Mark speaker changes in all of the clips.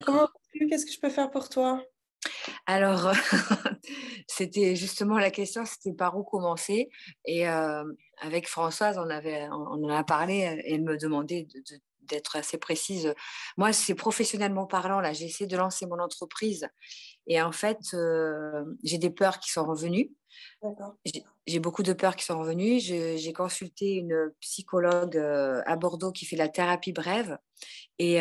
Speaker 1: comment vas-tu? Qu'est-ce que je peux faire pour toi?
Speaker 2: Alors, c'était justement la question, c'était par où commencer et avec Françoise, on en a parlé, et elle me demandait d'être assez précise. Moi, c'est professionnellement parlant, là, j'ai essayé de lancer mon entreprise et en fait, j'ai des peurs qui sont revenues.
Speaker 1: D'accord.
Speaker 2: J'ai beaucoup de peurs qui sont revenues. Je J'ai consulté une psychologue, à Bordeaux qui fait la thérapie brève et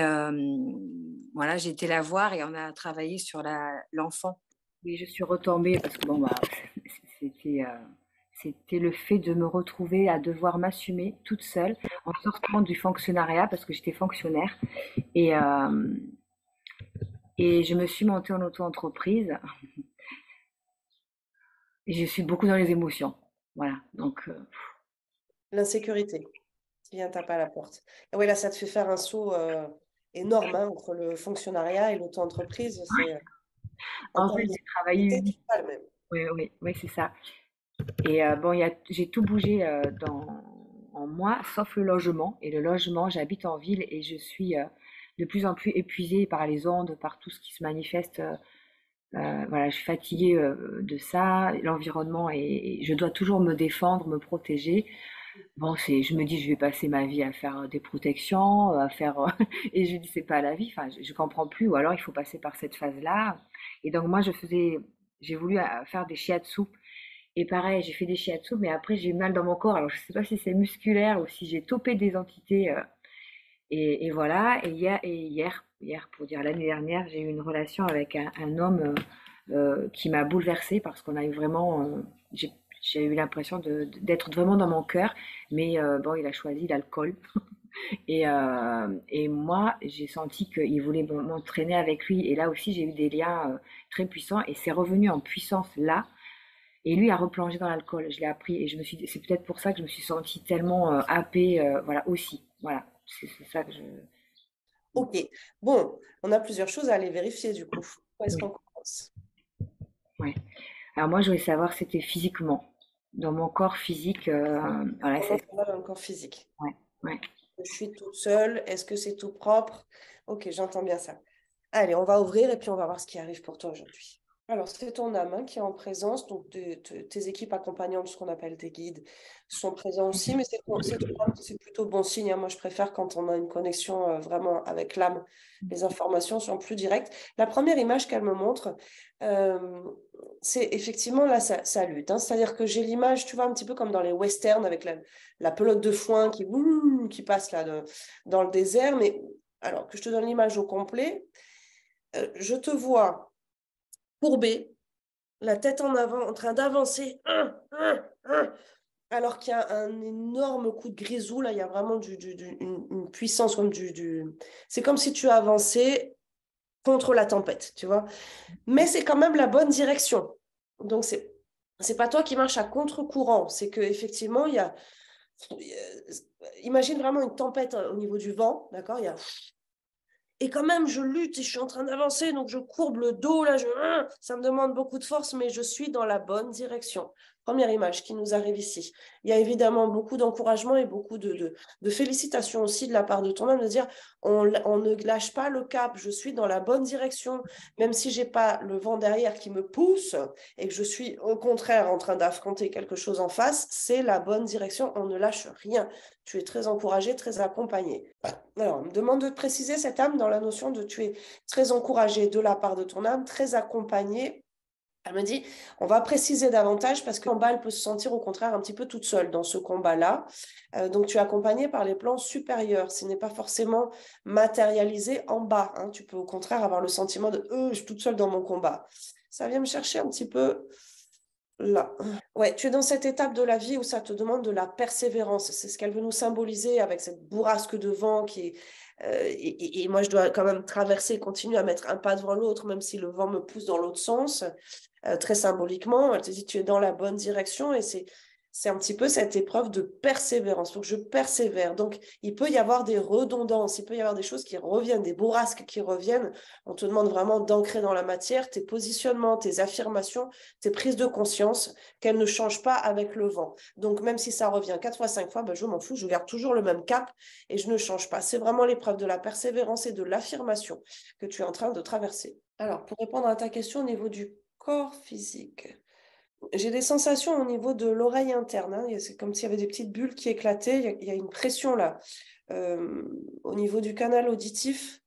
Speaker 2: voilà, j'ai été la voir et on a travaillé sur l'enfant. Et je suis retombée parce que bon, bah, c'était, c'était le fait de me retrouver à devoir m'assumer toute seule en sortant du fonctionnariat parce que j'étais fonctionnaire et je me suis montée en auto-entreprise et je suis beaucoup dans les émotions. Voilà, donc
Speaker 1: L'insécurité qui vient taper à la porte. Et oui, là, ça te fait faire un saut énorme hein, entre le fonctionnariat et l'auto-entreprise. C'est en
Speaker 2: en
Speaker 1: termes
Speaker 2: fait,
Speaker 1: de
Speaker 2: j'ai travaillé
Speaker 1: sécurité,
Speaker 2: 8.
Speaker 1: c'est pas le même.
Speaker 2: Oui, oui, oui, c'est ça. Et bon, j'ai tout bougé en moi, sauf le logement. Et le logement, j'habite en ville et je suis de plus en plus épuisée par les ondes, par tout ce qui se manifeste. Voilà, je suis fatiguée de ça. L'environnement et je dois toujours me défendre, me protéger. Bon, je me dis, je vais passer ma vie à faire des protections, à faire, et je dis, c'est pas la vie. Enfin, je comprends plus. Ou alors, il faut passer par cette phase-là. Et donc, moi, j'ai voulu faire des shiatsu et pareil, j'ai fait des shiatsu, mais après j'ai eu mal dans mon corps. Alors je sais pas si c'est musculaire ou si j'ai topé des entités. Et voilà. Hier, pour dire l'année dernière, j'ai eu une relation avec un homme qui m'a bouleversée parce qu'on a eu vraiment, j'ai eu l'impression d'être vraiment dans mon cœur. Mais bon, il a choisi l'alcool. Et moi, j'ai senti qu'il voulait m'entraîner avec lui. Et là aussi, j'ai eu des liens très puissants. Et c'est revenu en puissance là. Et lui a replongé dans l'alcool. Je l'ai appris et je me suis dit, c'est peut-être pour ça que je me suis sentie tellement happée, voilà, aussi. Voilà, c'est ça que je.
Speaker 1: Ok. Bon, on a plusieurs choses à aller vérifier du coup. Où est-ce qu'on
Speaker 2: Oui,
Speaker 1: commence?
Speaker 2: ouais. Alors moi, je voulais savoir si c'était physiquement, dans mon corps physique. Voilà,
Speaker 1: Comment ça va dans le corps physique?
Speaker 2: ouais, ouais.
Speaker 1: Je suis toute seule. Est-ce que c'est tout propre? Ok, j'entends bien ça. Allez, on va ouvrir et puis on va voir ce qui arrive pour toi aujourd'hui. Alors, c'est ton âme hein, qui est en présence, donc tes équipes accompagnantes, ce qu'on appelle tes guides, sont présents aussi, mais c'est ton âme, c'est plutôt bon signe, hein. Moi, je préfère quand on a une connexion vraiment avec l'âme, les informations sont plus directes. La première image qu'elle me montre, euh, c'est effectivement là, ça lutte, hein. C'est-à-dire que j'ai l'image, tu vois, un petit peu comme dans les westerns avec la pelote de foin qui passe là dans le désert, mais alors que je te donne l'image au complet. Je te vois courbé, la tête en avant, en train d'avancer, alors qu'il y a un énorme coup de grisou. Là, il y a vraiment une puissance, comme c'est comme si tu avançais contre la tempête, tu vois. Mais c'est quand même la bonne direction. Donc, c'est pas toi qui marches à contre-courant. C'est que effectivement, imagine vraiment une tempête au niveau du vent, d'accord? Il y a et quand même, je lutte et je suis en train d'avancer, donc je courbe le dos, là, ça me demande beaucoup de force, mais je suis dans la bonne direction. Première image qui nous arrive ici. Il y a évidemment beaucoup d'encouragement et beaucoup de félicitations aussi de la part de ton âme, de dire on ne lâche pas le cap, je suis dans la bonne direction, même si j'ai pas le vent derrière qui me pousse et que je suis au contraire en train d'affronter quelque chose en face, c'est la bonne direction, on ne lâche rien. Tu es très encouragé, très accompagné. Alors, on me demande de préciser cette âme dans la notion de tu es très encouragé de la part de ton âme, très accompagné. Elle me dit, on va préciser davantage parce qu'en bas, elle peut se sentir au contraire un petit peu toute seule dans ce combat-là. Donc, tu es accompagné par les plans supérieurs. Ce n'est pas forcément matérialisé en bas, hein. Tu peux au contraire avoir le sentiment de, je suis toute seule dans mon combat. Ça vient me chercher un petit peu là. Ouais, tu es dans cette étape de la vie où ça te demande de la persévérance. C'est ce qu'elle veut nous symboliser avec cette bourrasque de vent qui est. Et moi, je dois quand même traverser, continuer à mettre un pas devant l'autre, même si le vent me pousse dans l'autre sens. Très symboliquement, elle te dit tu es dans la bonne direction et c'est un petit peu cette épreuve de persévérance. Donc, je persévère. Donc, il peut y avoir des redondances, il peut y avoir des choses qui reviennent, des bourrasques qui reviennent. On te demande vraiment d'ancrer dans la matière tes positionnements, tes affirmations, tes prises de conscience, qu'elles ne changent pas avec le vent. Donc, même si ça revient 4 fois, 5 fois, ben, je m'en fous, je garde toujours le même cap et je ne change pas. C'est vraiment l'épreuve de la persévérance et de l'affirmation que tu es en train de traverser. Alors, pour répondre à ta question au niveau du corps physique, j'ai des sensations au niveau de l'oreille interne. Hein. C'est comme s'il y avait des petites bulles qui éclataient. Il y a une pression là. Au niveau du canal auditif,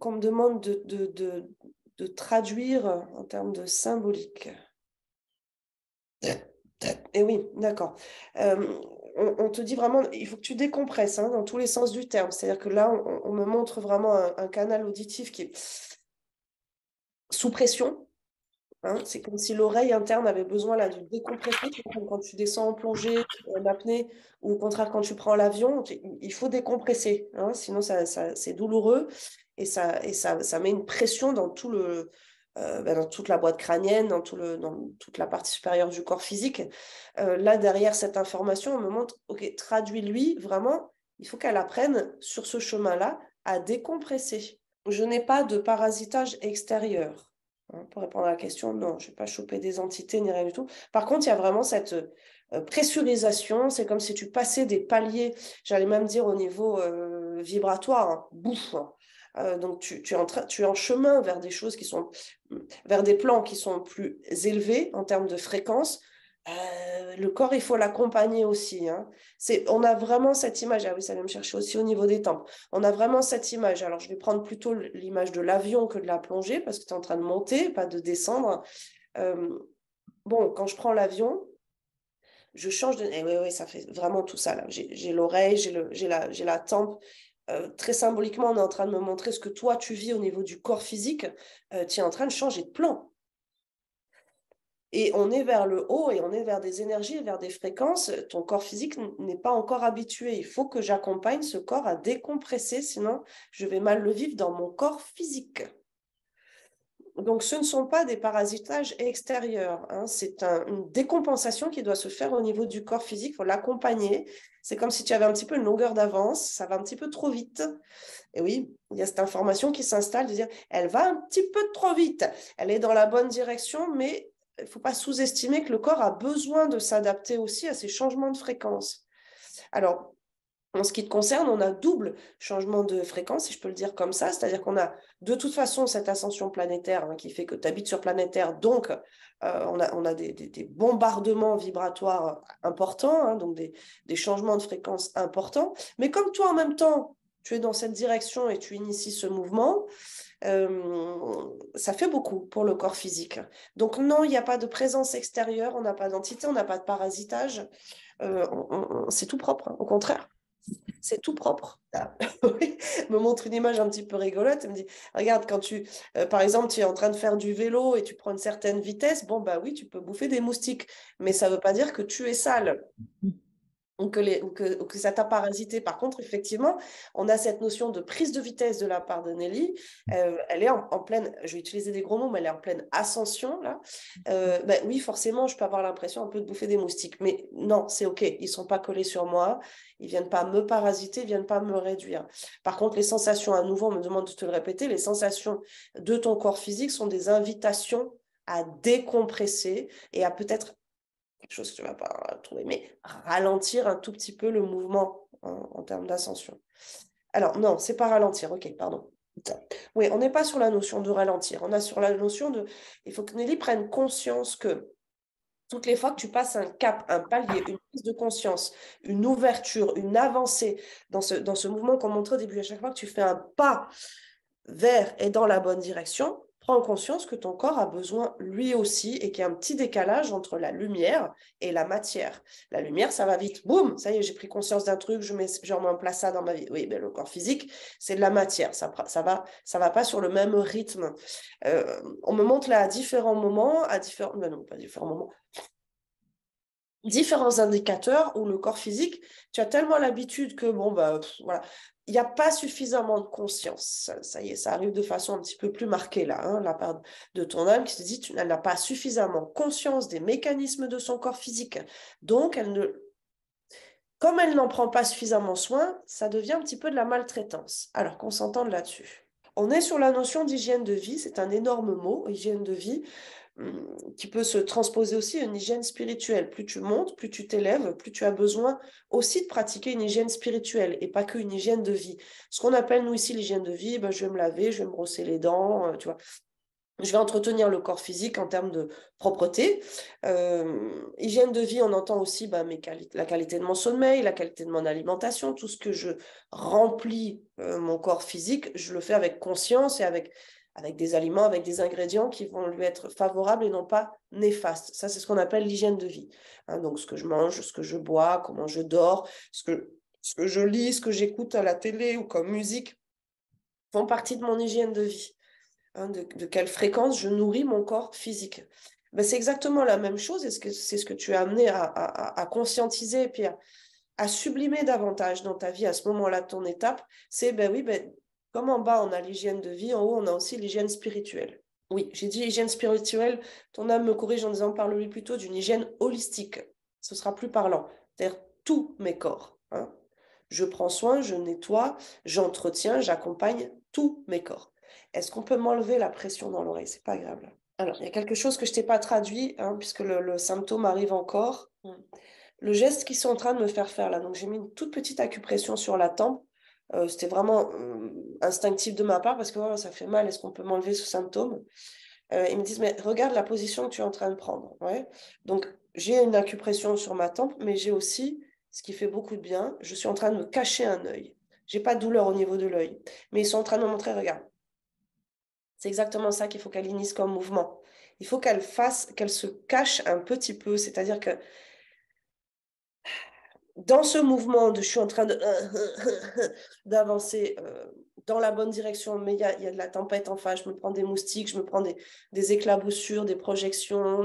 Speaker 1: qu'on me demande de traduire en termes de symbolique. Et oui, d'accord. On te dit vraiment, il faut que tu décompresses hein, dans tous les sens du terme. C'est-à-dire que là, on me montre vraiment un canal auditif qui est sous pression. Hein. C'est comme si l'oreille interne avait besoin là, de décompresser. Comme quand tu descends en plongée, en apnée, ou au contraire quand tu prends l'avion, il faut décompresser. Hein, sinon, c'est douloureux et ça met une pression dans dans toute la boîte crânienne, dans toute la partie supérieure du corps physique. Là, derrière cette information, on me montre, OK, traduis-lui vraiment, il faut qu'elle apprenne sur ce chemin-là à décompresser. Je n'ai pas de parasitage extérieur. Hein, pour répondre à la question, non, je ne vais pas choper des entités ni rien du tout. Par contre, il y a vraiment cette pressurisation. C'est comme si tu passais des paliers, j'allais même dire au niveau vibratoire, hein, bouf. Hein. Donc, tu es en chemin vers des choses qui sont, vers des plans qui sont plus élevés en termes de fréquence. Le corps, il faut l'accompagner aussi. Hein. On a vraiment cette image. Ah oui, ça vient me chercher aussi au niveau des tempes. On a vraiment cette image. Alors, je vais prendre plutôt l'image de l'avion que de la plongée parce que tu es en train de monter, pas de descendre. Bon, quand je prends l'avion, je change de. Et oui, oui, ça fait vraiment tout ça. Là. J'ai l'oreille, j'ai la tempe. Très symboliquement, on est en train de me montrer ce que toi, tu vis au niveau du corps physique. Tu es en train de changer de plan. Et on est vers le haut et on est vers des énergies, vers des fréquences. Ton corps physique n'est pas encore habitué. Il faut que j'accompagne ce corps à décompresser, sinon je vais mal le vivre dans mon corps physique. Donc, ce ne sont pas des parasitages extérieurs. Hein. C'est une décompensation qui doit se faire au niveau du corps physique. Il faut l'accompagner. C'est comme si tu avais un petit peu une longueur d'avance. Ça va un petit peu trop vite. Et oui, il y a cette information qui s'installe de dire, elle va un petit peu trop vite. Elle est dans la bonne direction, mais il ne faut pas sous-estimer que le corps a besoin de s'adapter aussi à ces changements de fréquence. Alors, en ce qui te concerne, on a double changement de fréquence, si je peux le dire comme ça, c'est-à-dire qu'on a de toute façon cette ascension planétaire hein, qui fait que tu habites sur planète Terre, donc on a des bombardements vibratoires importants, hein, donc des changements de fréquence importants, mais comme toi en même temps, tu es dans cette direction et tu inities ce mouvement, ça fait beaucoup pour le corps physique. Donc non, il n'y a pas de présence extérieure, on n'a pas d'entité, on n'a pas de parasitage, c'est tout propre, hein, au contraire. C'est tout propre. Oui, me montre une image un petit peu rigolote. Elle me dit, regarde, quand par exemple, tu es en train de faire du vélo et tu prends une certaine vitesse, bon, bah oui, tu peux bouffer des moustiques. Mais ça ne veut pas dire que tu es sale ou que ça t'a parasité. Par contre, effectivement, on a cette notion de prise de vitesse de la part de Nelly. Elle est en pleine, je vais utiliser des gros mots, mais elle est en pleine ascension, là. Ben oui, forcément, je peux avoir l'impression un peu de bouffer des moustiques. Mais non, c'est OK. Ils ne sont pas collés sur moi. Ils ne viennent pas me parasiter, ils ne viennent pas me réduire. Par contre, les sensations, à nouveau, on me demande de te le répéter, les sensations de ton corps physique sont des invitations à décompresser et à peut-être quelque chose que tu ne vas pas trouver, mais ralentir un tout petit peu le mouvement en termes d'ascension. Alors, non, c'est pas ralentir, ok, pardon. Oui, on n'est pas sur la notion de ralentir, on est sur la notion de... Il faut que Nelly prenne conscience que toutes les fois que tu passes un cap, un palier, une prise de conscience, une ouverture, une avancée dans ce mouvement qu'on montrait au début, à chaque fois que tu fais un pas vers et dans la bonne direction, prends conscience que ton corps a besoin lui aussi et qu'il y a un petit décalage entre la lumière et la matière. La lumière, ça va vite. Boum, ça y est, j'ai pris conscience d'un truc, je remets en place ça dans ma vie. Oui, mais le corps physique, c'est de la matière. Ça va pas sur le même rythme. On me montre là à différents moments, non, pas différents moments, différents indicateurs où le corps physique, tu as tellement l'habitude que, bon, bah, voilà, il n'y a pas suffisamment de conscience. Ça y est, ça arrive de façon un petit peu plus marquée là, hein, la part de ton âme qui te dit qu'elle n'a pas suffisamment conscience des mécanismes de son corps physique. Donc, comme elle n'en prend pas suffisamment soin, ça devient un petit peu de la maltraitance. Alors qu'on s'entende là-dessus. On est sur la notion d'hygiène de vie, c'est un énorme mot, hygiène de vie, qui peut se transposer aussi à une hygiène spirituelle. Plus tu montes, plus tu t'élèves, plus tu as besoin aussi de pratiquer une hygiène spirituelle et pas qu'une hygiène de vie. Ce qu'on appelle, nous, ici, l'hygiène de vie, ben, je vais me laver, je vais me brosser les dents, tu vois. Je vais entretenir le corps physique en termes de propreté. Hygiène de vie, on entend aussi ben, la qualité de mon sommeil, la qualité de mon alimentation, tout ce que je remplis mon corps physique, je le fais avec conscience et avec des aliments, avec des ingrédients qui vont lui être favorables et non pas néfastes. Ça, c'est ce qu'on appelle l'hygiène de vie. Hein, donc, ce que je mange, ce que je bois, comment je dors, ce que je lis, ce que j'écoute à la télé ou comme musique font partie de mon hygiène de vie. Hein, de quelle fréquence je nourris mon corps physique. Ben, c'est exactement la même chose et c'est ce que tu as amené à conscientiser et puis à sublimer davantage dans ta vie à ce moment-là de ton étape. C'est, ben oui, ben, comme en bas on a l'hygiène de vie, en haut on a aussi l'hygiène spirituelle. Oui, j'ai dit hygiène spirituelle, ton âme me corrige en disant parle-lui plutôt d'une hygiène holistique. Ce sera plus parlant. C'est-à-dire tous mes corps. Hein. Je prends soin, je nettoie, j'entretiens, j'accompagne tous mes corps. Est-ce qu'on peut m'enlever la pression dans l'oreille? C'est pas agréable. Alors, il y a quelque chose que je t'ai pas traduit, hein, puisque le symptôme arrive encore. Le geste qu'ils sont en train de me faire faire là, donc j'ai mis une toute petite acupression sur la tempe. C'était vraiment instinctif de ma part parce que oh, ça fait mal, est-ce qu'on peut m'enlever ce symptôme? Ils me disent, mais regarde la position que tu es en train de prendre. Ouais. Donc, j'ai une acupression sur ma tempe, mais j'ai aussi, ce qui fait beaucoup de bien, je suis en train de me cacher un œil. J'ai pas de douleur au niveau de l'œil, mais ils sont en train de me montrer, regarde. C'est exactement ça qu'il faut qu'elle initie comme mouvement. Il faut qu'elle qu'elle se cache un petit peu, c'est-à-dire que dans ce mouvement de je suis en train de d'avancer dans la bonne direction, mais il y a de la tempête en face, je me prends des moustiques, je me prends des éclaboussures, des projections.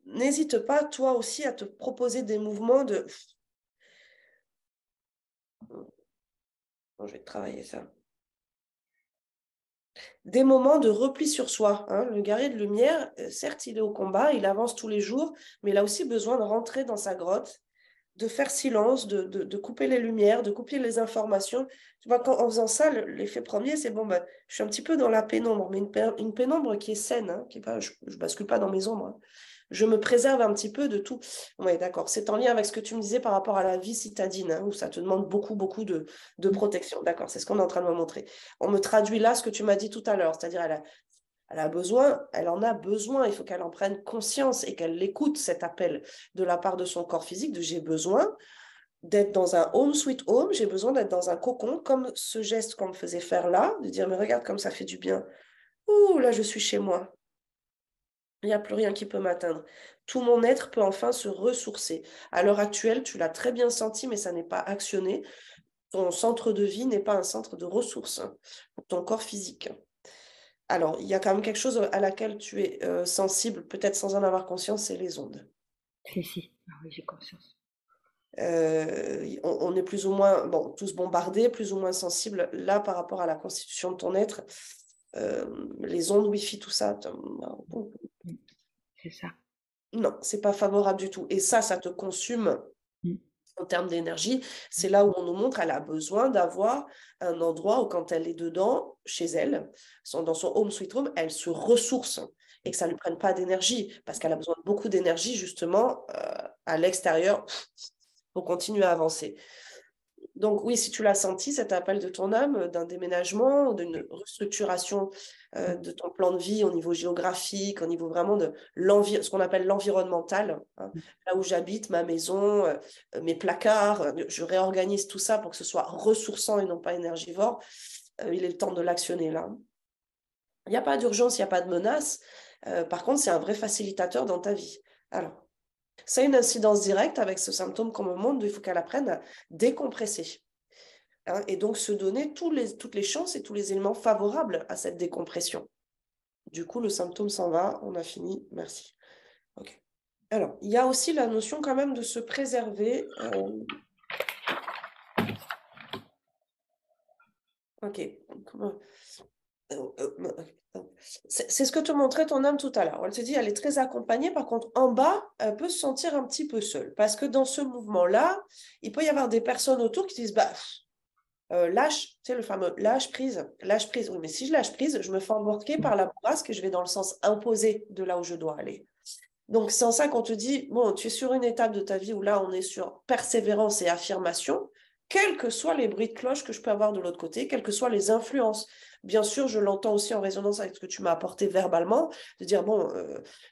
Speaker 1: N'hésite pas, toi aussi, à te proposer des mouvements de... Bon, je vais te travailler ça. Des moments de repli sur soi. Hein. Le guerrier de lumière, certes, il est au combat, il avance tous les jours, mais il a aussi besoin de rentrer dans sa grotte, de faire silence, de couper les lumières, de couper les informations. Tu vois, en faisant ça, l'effet premier, c'est bon, ben, je suis un petit peu dans la pénombre, mais une pénombre qui est saine, hein, qui est pas, je ne bascule pas dans mes ombres. Hein. Je me préserve un petit peu de tout. Oui, d'accord. C'est en lien avec ce que tu me disais par rapport à la vie citadine, hein, où ça te demande beaucoup, beaucoup de protection. D'accord, c'est ce qu'on est en train de me montrer. On me traduit là ce que tu m'as dit tout à l'heure, c'est-à-dire elle a besoin, elle en a besoin, il faut qu'elle en prenne conscience et qu'elle l'écoute, cet appel de la part de son corps physique, de j'ai besoin d'être dans un home sweet home, j'ai besoin d'être dans un cocon, comme ce geste qu'on me faisait faire là, de dire mais regarde comme ça fait du bien. Ouh, là je suis chez moi. Il n'y a plus rien qui peut m'atteindre. Tout mon être peut enfin se ressourcer. À l'heure actuelle, tu l'as très bien senti, mais ça n'est pas actionné. Ton centre de vie n'est pas un centre de ressources pour ton corps physique. Alors, il y a quand même quelque chose à laquelle tu es sensible, peut-être sans en avoir conscience, c'est les ondes.
Speaker 2: Si. Ah oui, j'ai conscience.
Speaker 1: On est plus ou moins, bon, tous bombardés, plus ou moins sensibles. Là, par rapport à la constitution de ton être, les ondes Wi-Fi, tout ça,
Speaker 2: C'est ça.
Speaker 1: non, c'est pas favorable du tout. Et ça te consume
Speaker 2: Mm.
Speaker 1: en termes d'énergie. C'est là où on nous montre qu'elle a besoin d'avoir un endroit où quand elle est dedans, chez elle, dans son home sweet home, elle se ressource et que ça ne lui prenne pas d'énergie parce qu'elle a besoin de beaucoup d'énergie justement à l'extérieur pour continuer à avancer. Donc oui, si tu l'as senti, cet appel de ton âme, d'un déménagement, d'une restructuration de ton plan de vie au niveau géographique, au niveau vraiment de ce qu'on appelle l'environnemental, hein, là où j'habite, ma maison, mes placards, je réorganise tout ça pour que ce soit ressourçant et non pas énergivore. Il est le temps de l'actionner là. Il n'y a pas d'urgence, il n'y a pas de menace. Par contre, c'est un vrai facilitateur dans ta vie. Alors, ça a une incidence directe avec ce symptôme qu'on me montre, il faut qu'elle apprenne à décompresser. Hein, et donc se donner toutes les chances et tous les éléments favorables à cette décompression. Du coup, le symptôme s'en va, on a fini, merci. Okay. Alors, il y a aussi la notion quand même de se préserver. Ok. C'est ce que te montrait ton âme tout à l'heure. Elle te dit, elle est très accompagnée. Par contre, en bas, elle peut se sentir un petit peu seule. Parce que dans ce mouvement-là, il peut y avoir des personnes autour qui disent, bah, lâche, tu sais, le fameux lâche prise. Lâche prise. Oui, mais si je lâche prise, je me fais embarquer par la bourrasque et je vais dans le sens imposé de là où je dois aller. Donc, c'est en ça qu'on te dit, bon, tu es sur une étape de ta vie où là, on est sur persévérance et affirmation, quels que soient les bruits de cloche que je peux avoir de l'autre côté, quelles que soient les influences. Bien sûr, je l'entends aussi en résonance avec ce que tu m'as apporté verbalement, de dire, bon,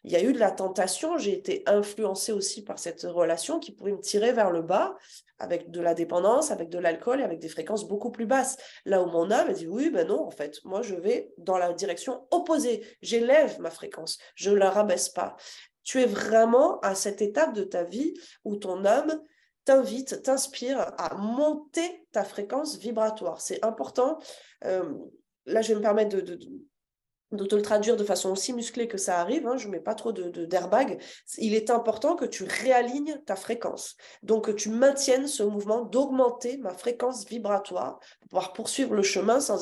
Speaker 1: il y a eu de la tentation, j'ai été influencée aussi par cette relation qui pouvait me tirer vers le bas, avec de la dépendance, avec de l'alcool et avec des fréquences beaucoup plus basses. Là où mon âme, elle dit, oui, ben non, en fait, moi, je vais dans la direction opposée. J'élève ma fréquence, je ne la rabaisse pas. Tu es vraiment à cette étape de ta vie où ton âme t'invite, t'inspire à monter ta fréquence vibratoire. C'est important. Là, je vais me permettre de te le traduire de façon aussi musclée que ça arrive. Hein, je ne mets pas trop d'airbag. Il est important que tu réalignes ta fréquence. Donc, que tu maintiennes ce mouvement d'augmenter ma fréquence vibratoire pour pouvoir poursuivre le chemin sans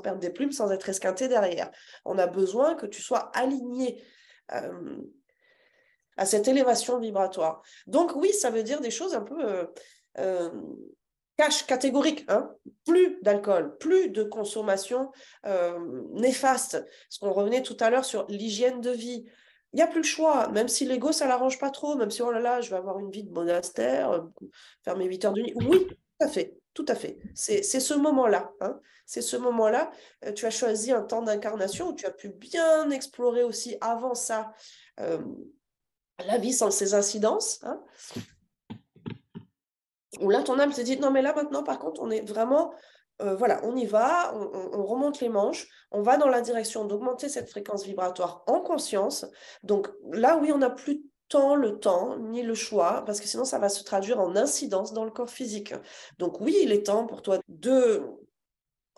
Speaker 1: perdre des plumes, sans être esquinté derrière. On a besoin que tu sois aligné à cette élévation vibratoire. Donc oui, ça veut dire des choses un peu cash, catégoriques. Hein. Plus d'alcool, plus de consommation néfaste. Parce qu'on revenait tout à l'heure sur l'hygiène de vie. Il n'y a plus le choix, même si l'ego, ça ne l'arrange pas trop, même si, oh là là, je vais avoir une vie de monastère, faire mes 8 heures de nuit. Oui, tout à fait, tout à fait. C'est ce moment-là. Hein. C'est ce moment-là. Tu as choisi un temps d'incarnation où tu as pu bien explorer aussi avant ça la vie sans ses incidences, hein, où là, ton âme te dit, non, mais là, maintenant, par contre, on est vraiment, voilà, on y va, on remonte les manches, on va dans la direction d'augmenter cette fréquence vibratoire en conscience. Donc là, oui, on n'a plus tant le temps, ni le choix, parce que sinon, ça va se traduire en incidence dans le corps physique. Donc oui, il est temps pour toi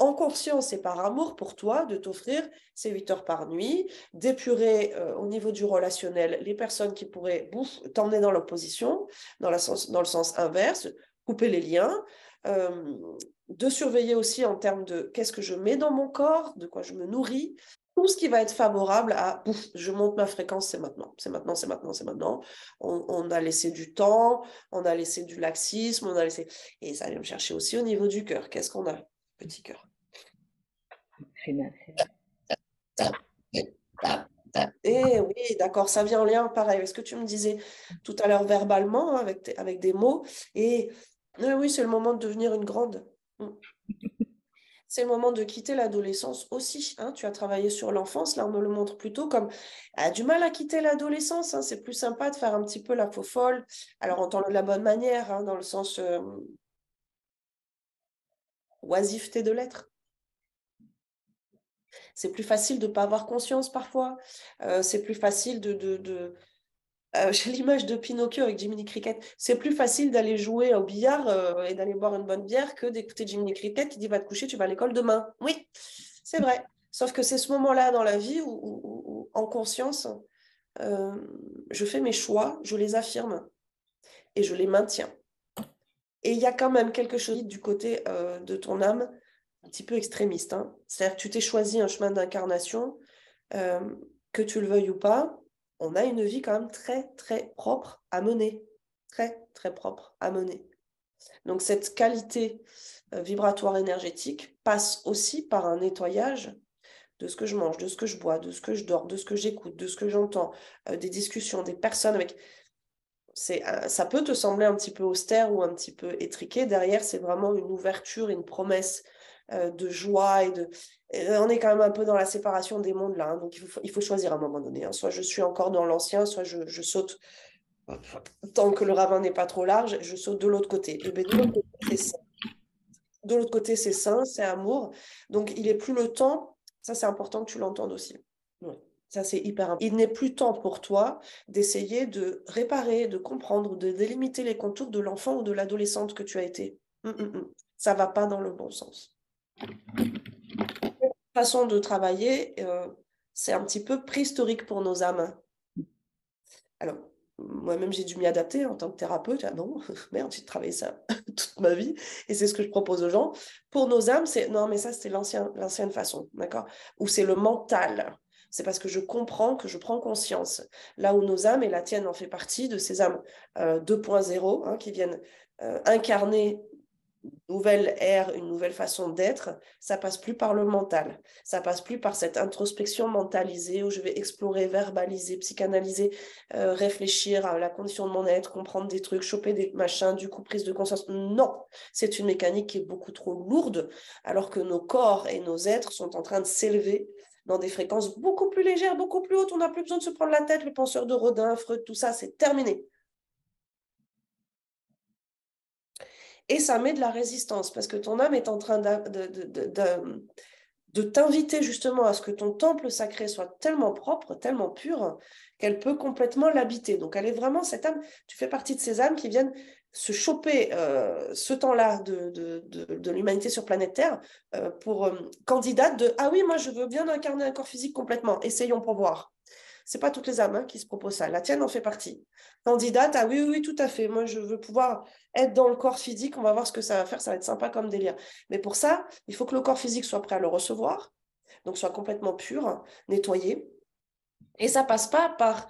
Speaker 1: en conscience et par amour pour toi, de t'offrir ces 8 heures par nuit, d'épurer au niveau du relationnel les personnes qui pourraient t'emmener dans l'opposition, dans le sens inverse, couper les liens, euh, de surveiller aussi en termes de qu'est-ce que je mets dans mon corps, de quoi je me nourris, tout ce qui va être favorable à je monte ma fréquence, c'est maintenant, c'est maintenant, c'est maintenant, c'est maintenant. On a laissé du temps, on a laissé du laxisme, on a laissé. Et ça vient me chercher aussi au niveau du cœur. Qu'est-ce qu'on a, petit cœur? Eh oui, d'accord, ça vient en lien, pareil, avec ce que tu me disais tout à l'heure verbalement, hein, avec des mots. Et oui, c'est le moment de devenir une grande. Mm. C'est le moment de quitter l'adolescence aussi. Hein. Tu as travaillé sur l'enfance, là on me le montre plutôt comme a du mal à quitter l'adolescence. Hein. C'est plus sympa de faire un petit peu la faux folle. Alors en temps de la bonne manière, hein, dans le sens oisiveté de l'être. C'est plus facile de ne pas avoir conscience parfois. C'est plus facile j'ai l'image de Pinocchio avec Jiminy Cricket. C'est plus facile d'aller jouer au billard et d'aller boire une bonne bière que d'écouter Jiminy Cricket qui dit va te coucher, tu vas à l'école demain. Oui, c'est vrai. Sauf que c'est ce moment-là dans la vie où en conscience, euh, je fais mes choix, je les affirme et je les maintiens. Et il y a quand même quelque chose du côté de ton âme, un petit peu extrémiste. Hein. C'est-à-dire que tu t'es choisi un chemin d'incarnation, euh, que tu le veuilles ou pas, on a une vie quand même très, très propre à mener. Très, très propre à mener. Donc cette qualité vibratoire énergétique passe aussi par un nettoyage de ce que je mange, de ce que je bois, de ce que je dors, de ce que j'écoute, de ce que j'entends, des discussions, des personnes avec ça peut te sembler un petit peu austère ou un petit peu étriqué. Derrière, c'est vraiment une ouverture, une promesse de joie on est quand même un peu dans la séparation des mondes là. Hein. Donc, il faut choisir à un moment donné. Hein. Soit je suis encore dans l'ancien, soit je saute. Tant que le ravin n'est pas trop large, je saute de l'autre côté. Et bien, de l'autre côté, c'est sain. De l'autre côté, c'est sain, c'est amour. Donc, il n'est plus le temps. Ça, c'est important que tu l'entendes aussi. Ouais. Ça, c'est hyper important. Il n'est plus temps pour toi d'essayer de réparer, de comprendre, de délimiter les contours de l'enfant ou de l'adolescente que tu as été. Ça va pas dans le bon sens. Façon de travailler, c'est un petit peu préhistorique pour nos âmes. Alors, moi-même, j'ai dû m'y adapter en tant que thérapeute. Ah non, merde, j'ai travaillé ça toute ma vie. Et c'est ce que je propose aux gens. Pour nos âmes, c'est non, mais ça, c'était l'ancienne façon, d'accord? Ou c'est le mental. C'est parce que je comprends que je prends conscience. Là où nos âmes, et la tienne en fait partie, de ces âmes 2.0, hein, qui viennent incarner nouvelle ère, une nouvelle façon d'être, ça passe plus par le mental. Ça passe plus par cette introspection mentalisée où je vais explorer, verbaliser, psychanalyser, réfléchir à la condition de mon être, comprendre des trucs, choper des machins, du coup prise de conscience. Non, c'est une mécanique qui est beaucoup trop lourde, alors que nos corps et nos êtres sont en train de s'élever dans des fréquences beaucoup plus légères, beaucoup plus hautes. On n'a plus besoin de se prendre la tête, les penseurs de Rodin, Freud, tout ça, c'est terminé. Et ça met de la résistance parce que ton âme est en train de t'inviter justement à ce que ton temple sacré soit tellement propre, tellement pur, qu'elle peut complètement l'habiter. Donc elle est vraiment cette âme, tu fais partie de ces âmes qui viennent se choper ce temps-là de l'humanité sur planète Terre pour candidate de ah oui, moi je veux bien incarner un corps physique complètement, essayons pour voir. C'est pas toutes les âmes hein, qui se proposent ça. La tienne en fait partie. Candidate, ah oui, oui, oui, tout à fait. Moi, je veux pouvoir être dans le corps physique. On va voir ce que ça va faire. Ça va être sympa comme délire. Mais pour ça, il faut que le corps physique soit prêt à le recevoir, donc soit complètement pur, nettoyé. Et ça passe pas par,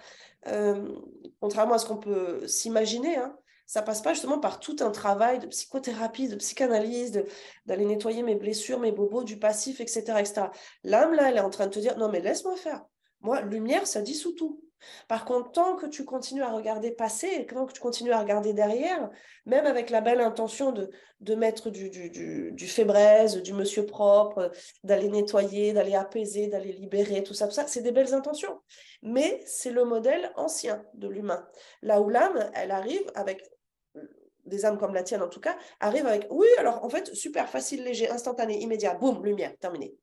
Speaker 1: euh, contrairement à ce qu'on peut s'imaginer, hein, ça passe pas justement par tout un travail de psychothérapie, de psychanalyse, d'aller nettoyer mes blessures, mes bobos, du passif, etc., etc. L'âme, là, elle est en train de te dire, non, mais laisse-moi faire. Moi, lumière, ça dissout tout. Par contre, tant que tu continues à regarder passer, et tant que tu continues à regarder derrière, même avec la belle intention de mettre du fait braise, du monsieur propre, d'aller nettoyer, d'aller apaiser, d'aller libérer, tout ça, c'est des belles intentions. Mais c'est le modèle ancien de l'humain. Là où l'âme, elle arrive avec des âmes comme la tienne en tout cas, arrive avec oui, alors en fait, super facile, léger, instantané, immédiat, boum, lumière, terminé.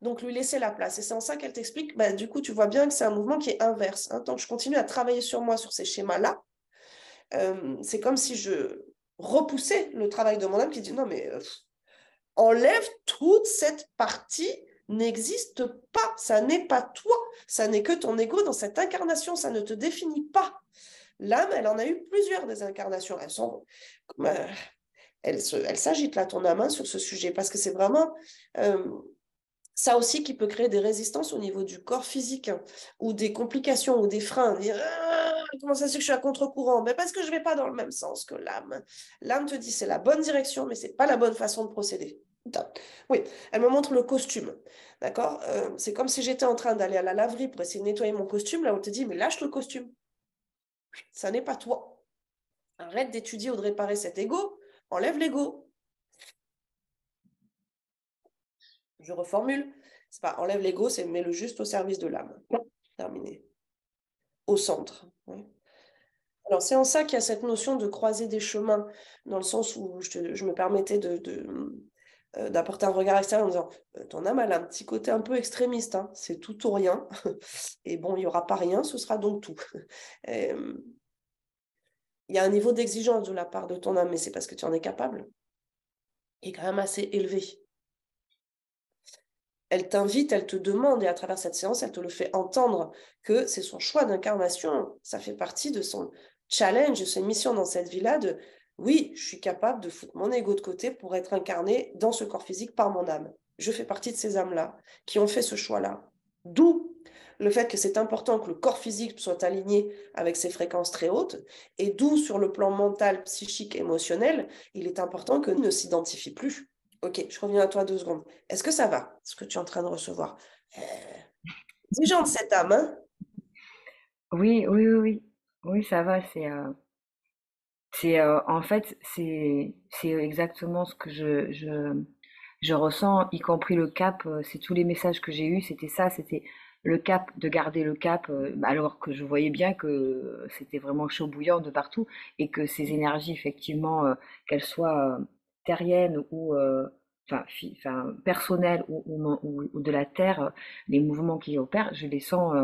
Speaker 1: Donc lui laisser la place. Et c'est en ça qu'elle t'explique, bah, du coup, tu vois bien que c'est un mouvement qui est inverse. Hein. Tant que je continue à travailler sur moi, sur ces schémas-là, c'est comme si je repoussais le travail de mon âme qui dit non, mais enlève toute cette partie n'existe pas, ça n'est pas toi, ça n'est que ton ego dans cette incarnation, ça ne te définit pas. L'âme, elle en a eu plusieurs des incarnations, elles sont, elle s'agite là, ton âme, hein, sur ce sujet, parce que c'est vraiment ça aussi qui peut créer des résistances au niveau du corps physique, hein, ou des complications, ou des freins. Dire, ah, comment ça se fait que je suis à contre-courant? Mais parce que je ne vais pas dans le même sens que l'âme. L'âme te dit c'est la bonne direction, mais c'est pas la bonne façon de procéder. Oui, elle me montre le costume. D'accord. C'est comme si j'étais en train d'aller à la laverie pour essayer de nettoyer mon costume. Là, on te dit, mais lâche le costume. Ça n'est pas toi. Arrête d'étudier ou de réparer cet ego. Enlève l'ego. Je reformule. C'est pas enlève l'ego, c'est mets-le juste au service de l'âme. Terminé. Au centre. Ouais. Alors, c'est en ça qu'il y a cette notion de croiser des chemins, dans le sens où je me permettais d'apporter un regard extérieur en disant ton âme, elle a un petit côté un peu extrémiste, hein, c'est tout ou rien. Et bon, il n'y aura pas rien, ce sera donc tout. Et, il y a un niveau d'exigence de la part de ton âme, mais c'est parce que tu en es capable, qui est quand même assez élevé. Elle t'invite, elle te demande, et à travers cette séance, elle te le fait entendre que c'est son choix d'incarnation. Ça fait partie de son challenge, de sa mission dans cette vie-là de oui, je suis capable de foutre mon ego de côté pour être incarné dans ce corps physique par mon âme. Je fais partie de ces âmes-là qui ont fait ce choix-là. D'où le fait que c'est important que le corps physique soit aligné avec ces fréquences très hautes, et d'où sur le plan mental, psychique, émotionnel, il est important que ne s'identifie plus. Ok, je reviens à toi 2 secondes. Est-ce que ça va, ce que tu es en train de recevoir? Exigeante cette âme, hein?
Speaker 2: Oui, oui, oui, oui. Oui, ça va. En fait, c'est exactement ce que je ressens, y compris le cap. C'est tous les messages que j'ai eus, c'était ça, c'était le cap, de garder le cap, alors que je voyais bien que c'était vraiment chaud bouillant de partout et que ces énergies, effectivement, qu'elles soient terriennes ou enfin, personnelles ou de la terre, les mouvements qui opèrent, je les sens.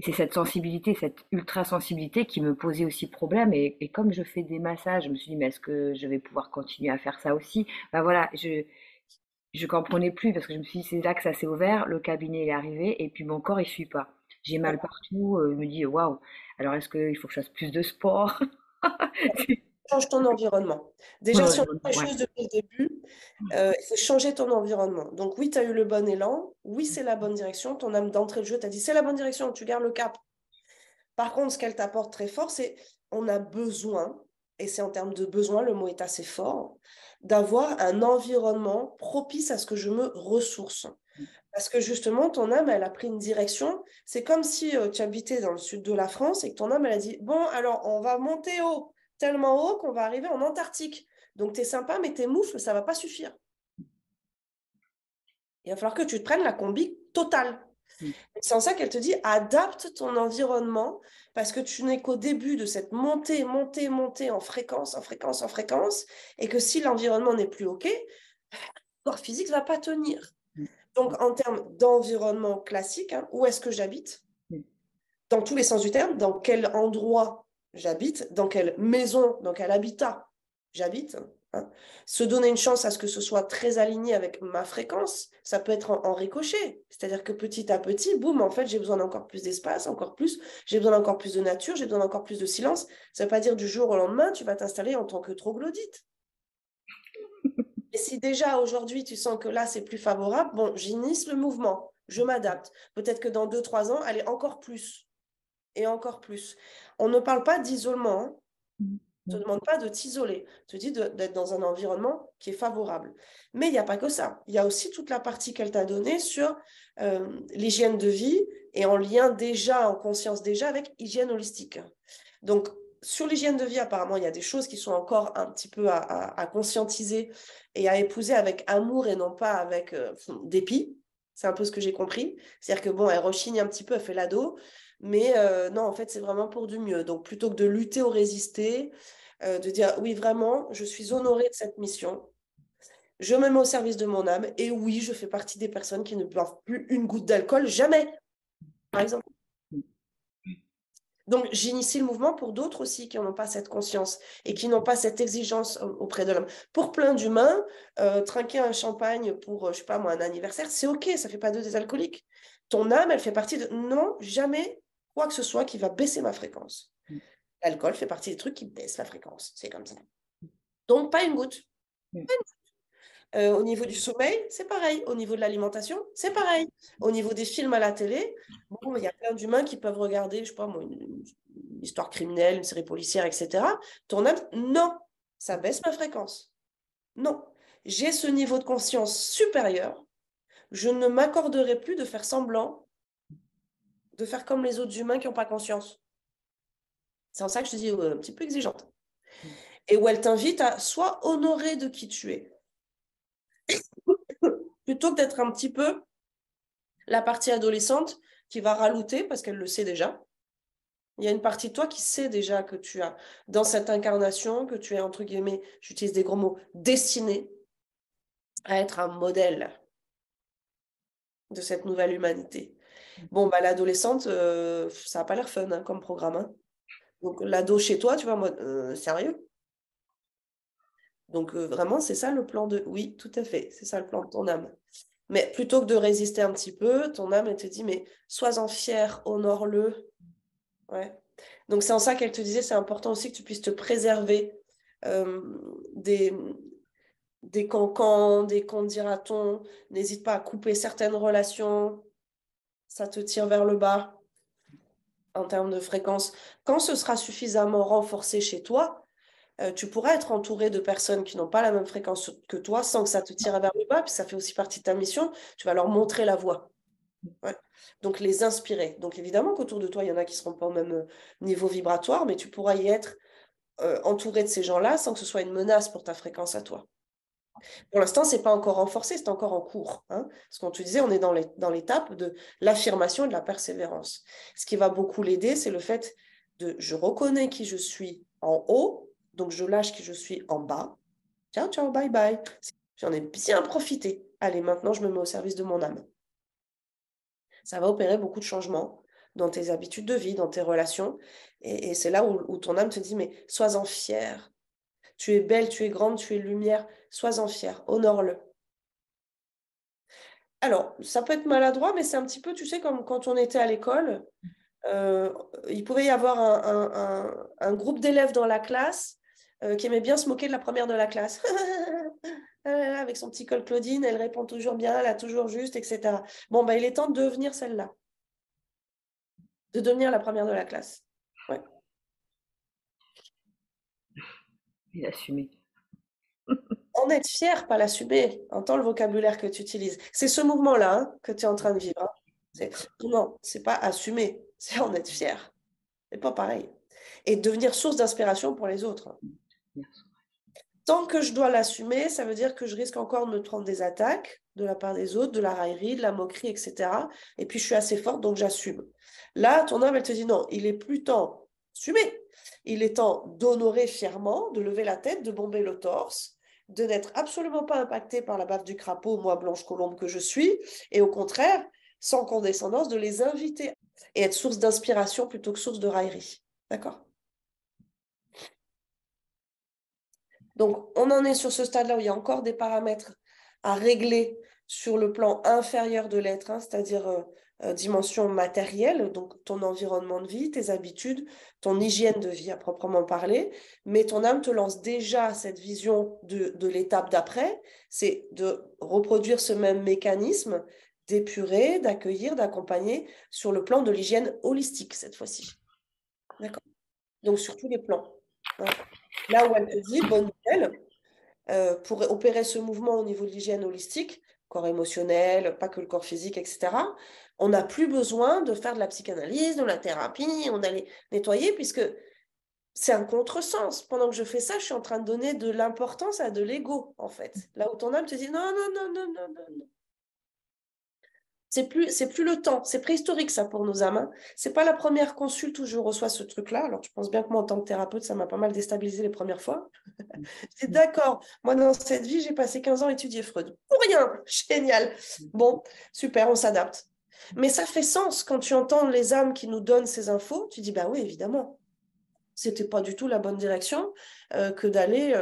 Speaker 2: C'est cette sensibilité, cette ultra-sensibilité qui me posait aussi problème. Et comme je fais des massages, je me suis dit, mais est-ce que je vais pouvoir continuer à faire ça aussi? Ben voilà, je comprenais plus parce que je me suis dit, c'est là que ça s'est ouvert, le cabinet est arrivé et puis mon corps, il suit pas. j'ai mal partout, je me dis: «Waouh, alors est-ce qu'il faut que je fasse plus de sport?»
Speaker 1: Change ton environnement.
Speaker 2: Mon
Speaker 1: Déjà, si on fait
Speaker 2: environnement,
Speaker 1: les
Speaker 2: ouais.
Speaker 1: choses depuis le début, il faut changer ton environnement. Donc oui, tu as eu le bon élan. Oui, c'est la bonne direction. Ton âme d'entrée de jeu t'a dit, c'est la bonne direction, tu gardes le cap. Par contre, ce qu'elle t'apporte très fort, c'est on a besoin, et c'est en termes de besoin, le mot est assez fort, d'avoir un environnement propice à ce que je me ressource. Parce que justement, ton âme, elle a pris une direction. C'est comme si tu habitais dans le sud de la France et que ton âme, elle a dit, bon, alors on va monter haut, tellement haut qu'on va arriver en Antarctique. Donc, tu es sympa, mais tes moufles, ça va pas suffire. Il va falloir que tu te prennes la combi totale.
Speaker 2: Mmh.
Speaker 1: C'est en ça qu'elle te dit, adapte ton environnement parce que tu n'es qu'au début de cette montée, montée, montée en fréquence, en fréquence, en fréquence, et que si l'environnement n'est plus OK, le corps physique ne va pas tenir.
Speaker 2: Mmh.
Speaker 1: Donc, en termes d'environnement classique, hein, où est-ce que j'habite?
Speaker 2: Mmh.
Speaker 1: Dans tous les sens du terme, dans quel endroit j'habite, dans quelle maison, dans quel habitat j'habite. Hein. Se donner une chance à ce que ce soit très aligné avec ma fréquence, ça peut être en ricochet. C'est-à-dire que petit à petit, boum, en fait, j'ai besoin d'encore plus d'espace, encore plus, j'ai besoin d'encore plus de nature, j'ai besoin d'encore plus de silence. Ça ne veut pas dire du jour au lendemain, tu vas t'installer en tant que troglodyte. Et si déjà aujourd'hui tu sens que là c'est plus favorable, bon, j'initie le mouvement, je m'adapte. Peut-être que dans 2, 3 ans, allez, encore plus et encore plus. On ne parle pas d'isolement, hein. On ne te demande pas de t'isoler. On te dit d'être dans un environnement qui est favorable. Mais il n'y a pas que ça. Il y a aussi toute la partie qu'elle t'a donnée sur l'hygiène de vie et en lien déjà, en conscience déjà avec hygiène holistique. Donc, sur l'hygiène de vie, apparemment, il y a des choses qui sont encore un petit peu à conscientiser et à épouser avec amour et non pas avec dépit. C'est un peu ce que j'ai compris. C'est-à-dire que, bon, elle rechigne un petit peu, elle fait l'ado, mais non, en fait, c'est vraiment pour du mieux. Donc, plutôt que de lutter ou résister, de dire, oui, vraiment, je suis honorée de cette mission. Je me mets au service de mon âme. Et oui, je fais partie des personnes qui ne boivent plus une goutte d'alcool, jamais, par exemple. Donc, j'initie le mouvement pour d'autres aussi qui n'ont pas cette conscience et qui n'ont pas cette exigence auprès de l'homme. Pour plein d'humains, trinquer un champagne pour, je sais pas moi, un anniversaire, c'est OK, ça ne fait pas d'eux des alcooliques. Ton âme, elle fait partie de... Non, jamais quoi que ce soit qui va baisser ma fréquence. L'alcool fait partie des trucs qui baissent la fréquence. C'est comme ça. Donc, pas une goutte. Au niveau du sommeil, c'est pareil. Au niveau de l'alimentation, c'est pareil. Au niveau des films à la télé, bon, il y a plein d'humains qui peuvent regarder, je sais pas moi, une histoire criminelle, une série policière, etc. Ton âme, non, ça baisse ma fréquence. Non. J'ai ce niveau de conscience supérieur. Je ne m'accorderai plus de faire semblant, de faire comme les autres humains qui n'ont pas conscience. C'est en ça que je te dis un petit peu exigeante. Et où elle t'invite à soit honorer de qui tu es, plutôt que d'être un petit peu la partie adolescente qui va ralouter parce qu'elle le sait déjà. Il y a une partie de toi qui sait déjà que tu as, dans cette incarnation, que tu es, entre guillemets, j'utilise des gros mots, destiné à être un modèle de cette nouvelle humanité. Bon, bah, l'adolescente, ça n'a pas l'air fun hein, comme programme. Hein. Donc, l'ado chez toi, tu vois, en mode, sérieux? Donc, vraiment, c'est ça le plan de... Oui, tout à fait, c'est ça le plan de ton âme. Mais plutôt que de résister un petit peu, ton âme, elle te dit, mais sois-en fier, honore-le. Ouais. Donc, c'est en ça qu'elle te disait, c'est important aussi que tu puisses te préserver euh, des, des cancans, des qu'on dira-t-on. N'hésite pas à couper certaines relations. Ça te tire vers le bas en termes de fréquence. Quand ce sera suffisamment renforcé chez toi, tu pourras être entouré de personnes qui n'ont pas la même fréquence que toi sans que ça te tire vers le bas. Puis ça fait aussi partie de ta mission. Tu vas leur montrer la voie. Ouais. Donc, les inspirer. Donc, évidemment qu'autour de toi, il y en a qui ne seront pas au même niveau vibratoire, mais tu pourras y être entouré de ces gens-là sans que ce soit une menace pour ta fréquence à toi. Pour l'instant, ce n'est pas encore renforcé, c'est encore en cours. Hein. Parce qu'on te disait, on est dans l'étape de l'affirmation et de la persévérance. Ce qui va beaucoup l'aider, c'est le fait de je reconnais qui je suis en haut, donc je lâche qui je suis en bas. Ciao, ciao, bye bye. J'en ai bien profité. Allez, maintenant, je me mets au service de mon âme. Ça va opérer beaucoup de changements dans tes habitudes de vie, dans tes relations. Et c'est là où ton âme te dit, mais sois-en fier. Tu es belle, tu es grande, tu es lumière. Sois-en fier. Honore-le. Alors, ça peut être maladroit, mais c'est un petit peu, tu sais, comme quand on était à l'école, euh, il pouvait y avoir un groupe d'élèves dans la classe qui aimait bien se moquer de la première de la classe. Avec son petit col Claudine, elle répond toujours bien, elle a toujours juste, etc. Bon, bah, il est temps de devenir celle-là, de devenir la première de la classe. Ouais.
Speaker 2: Et assumer.
Speaker 1: En être fier, pas l'assumer. Entends le vocabulaire que tu utilises. C'est ce mouvement-là hein, que tu es en train de vivre. Hein. Non, c'est pas assumer, c'est en être fier. C'est pas pareil. Et devenir source d'inspiration pour les autres.
Speaker 2: Merci.
Speaker 1: Tant que je dois l'assumer, ça veut dire que je risque encore de me prendre des attaques de la part des autres, de la raillerie, de la moquerie, etc. Et puis je suis assez forte, donc j'assume. Là, ton âme, elle te dit non, il est plus temps d'assumer. Il est temps d'honorer fièrement, de lever la tête, de bomber le torse, de n'être absolument pas impacté par la baffe du crapaud, moi, blanche colombe que je suis, et au contraire, sans condescendance, de les inviter et être source d'inspiration plutôt que source de raillerie. D'accord? Donc, on en est sur ce stade-là où il y a encore des paramètres à régler sur le plan inférieur de l'être, hein, c'est-à-dire dimension matérielle, donc ton environnement de vie, tes habitudes, ton hygiène de vie à proprement parler. Mais ton âme te lance déjà cette vision de l'étape d'après, c'est de reproduire ce même mécanisme, d'épurer, d'accueillir, d'accompagner sur le plan de l'hygiène holistique cette fois-ci. D'accord? Donc, sur tous les plans. Hein. Là où elle te dit, bonne nouvelle, pour opérer ce mouvement au niveau de l'hygiène holistique, corps émotionnel, pas que le corps physique, etc., on n'a plus besoin de faire de la psychanalyse, de la thérapie, on allait nettoyer, puisque c'est un contresens. Pendant que je fais ça, je suis en train de donner de l'importance à de l'ego, en fait. Là où ton âme te dit non, non, non, non, non, non, non. C'est plus le temps. C'est préhistorique, ça, pour nos âmes. Hein. C'est pas la première consulte où je reçois ce truc-là. Alors, je pense bien que moi, en tant que thérapeute, ça m'a pas mal déstabilisé les premières fois. C'est d'accord. Moi, dans cette vie, j'ai passé 15 ans à étudier Freud. Pour rien. Génial. Bon, super, on s'adapte. Mais ça fait sens quand tu entends les âmes qui nous donnent ces infos. Tu dis, bah oui, évidemment. C'était pas du tout la bonne direction que d'aller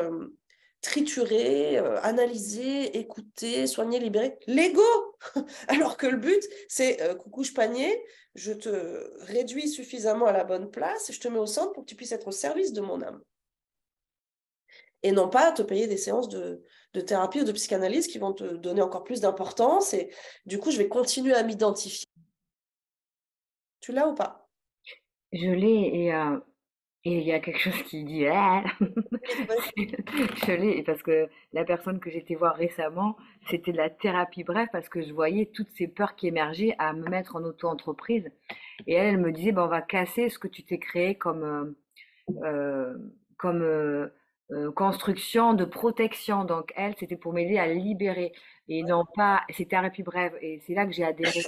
Speaker 1: triturer, analyser, écouter, soigner, libérer l'ego. Alors que le but, c'est coucou, je panier, je te réduis suffisamment à la bonne place, je te mets au centre pour que tu puisses être au service de mon âme et non pas te payer des séances de thérapie ou de psychanalyse qui vont te donner encore plus d'importance. Et du coup, je vais continuer à m'identifier. Tu l'as ou pas?
Speaker 2: Je l'ai et il y a quelque chose qui dit ah! Je l'ai parce que la personne que j'étais voir récemment, c'était de la thérapie bref parce que je voyais toutes ces peurs qui émergeaient à me mettre en auto-entreprise. Et elle me disait, ben, on va casser ce que tu t'es créé euh, comme construction de protection. Donc elle, c'était pour m'aider à libérer et non pas, c'est thérapie brève. Et c'est là que j'ai adhéré.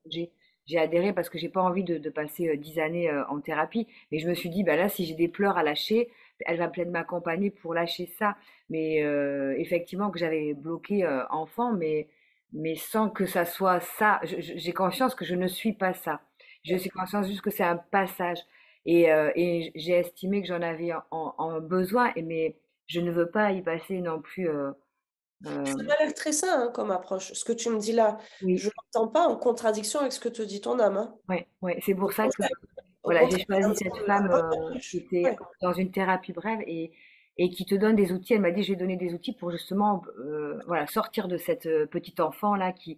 Speaker 2: J'ai, j'ai adhéré parce que j'ai pas envie de passer 10 années en thérapie. Mais je me suis dit, bah là, si j'ai des pleurs à lâcher, elle va peut-être m'accompagner pour lâcher ça. Mais effectivement que j'avais bloqué enfant, mais sans que ça soit ça. J'ai conscience que je ne suis pas ça. Je suis conscience juste que c'est un passage. Et j'ai estimé que j'en avais en besoin, mais je ne veux pas y passer non plus.
Speaker 1: Ça
Speaker 2: Euh,
Speaker 1: m'a l'air très sain hein, comme approche. Ce que tu me dis là,
Speaker 2: oui,
Speaker 1: je ne l'entends pas en contradiction avec ce que te dit ton âme. Hein.
Speaker 2: ouais, ouais. C'est
Speaker 1: Au
Speaker 2: pour ça que
Speaker 1: contraire, au
Speaker 2: voilà, j'ai
Speaker 1: contraire, ça
Speaker 2: choisi
Speaker 1: me
Speaker 2: cette
Speaker 1: semble
Speaker 2: femme
Speaker 1: la bonne
Speaker 2: qui
Speaker 1: approche.
Speaker 2: était
Speaker 1: Ouais.
Speaker 2: dans une thérapie brève et qui te donne des outils. Elle m'a dit, je vais donner des outils pour justement voilà, sortir de cette petite enfant là qui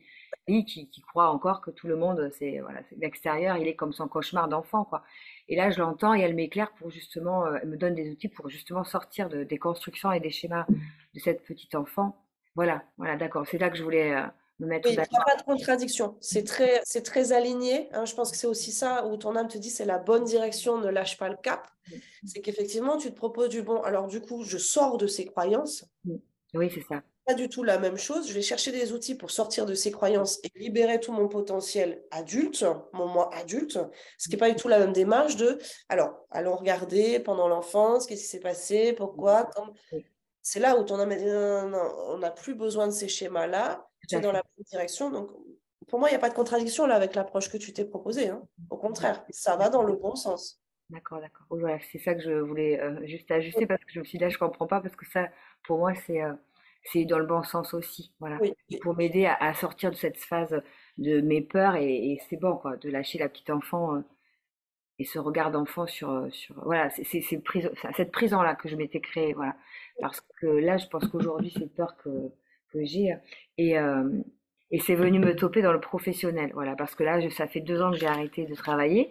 Speaker 2: croit encore que tout le monde, c'est voilà, c'est l'extérieur, il est comme son cauchemar d'enfant, quoi. Et là, je l'entends et elle m'éclaire pour justement, elle me donne des outils pour justement sortir des constructions et des schémas de cette petite enfant. Voilà, voilà, d'accord. C'est là que je voulais me mettre
Speaker 1: Oui, il n'y a
Speaker 2: d'accord.
Speaker 1: pas de contradiction. C'est très aligné. Hein. Je pense que c'est aussi ça où ton âme te dit c'est la bonne direction, ne lâche pas le cap. C'est qu'effectivement, tu te proposes du bon. Alors, du coup, je sors de ces croyances.
Speaker 2: Oui, c'est ça.
Speaker 1: Pas du tout la même chose. Je vais chercher des outils pour sortir de ces croyances et libérer tout mon potentiel adulte, mon moi adulte, ce qui n'est pas du tout la même démarche de, alors, allons regarder pendant l'enfance, qu'est-ce qui s'est passé, pourquoi,
Speaker 2: Oui,
Speaker 1: c'est là où ton âme a dit, non, non, non, on n'a plus besoin de ces schémas-là,
Speaker 2: tout
Speaker 1: tu es
Speaker 2: à
Speaker 1: dans
Speaker 2: fait.
Speaker 1: la bonne direction. Donc, pour moi, il n'y a pas de contradiction là avec l'approche que tu t'es proposée. Hein. Au contraire, ça va dans le bon sens.
Speaker 2: D'accord, d'accord. Voilà, c'est ça que je voulais juste ajuster parce que je me suis dit là, je comprends pas parce que ça, pour moi, c'est c'est dans le bon sens aussi, voilà.
Speaker 1: Oui.
Speaker 2: Et pour m'aider à sortir de cette phase de mes peurs et c'est bon, quoi, de lâcher la petite enfant et ce regard d'enfant voilà, cette prison-là que je m'étais créée, voilà. Parce que là, je pense qu'aujourd'hui, c'est peur que j'ai et, euh, et c'est venu me toper dans le professionnel, voilà. Parce que là, ça fait 2 ans que j'ai arrêté de travailler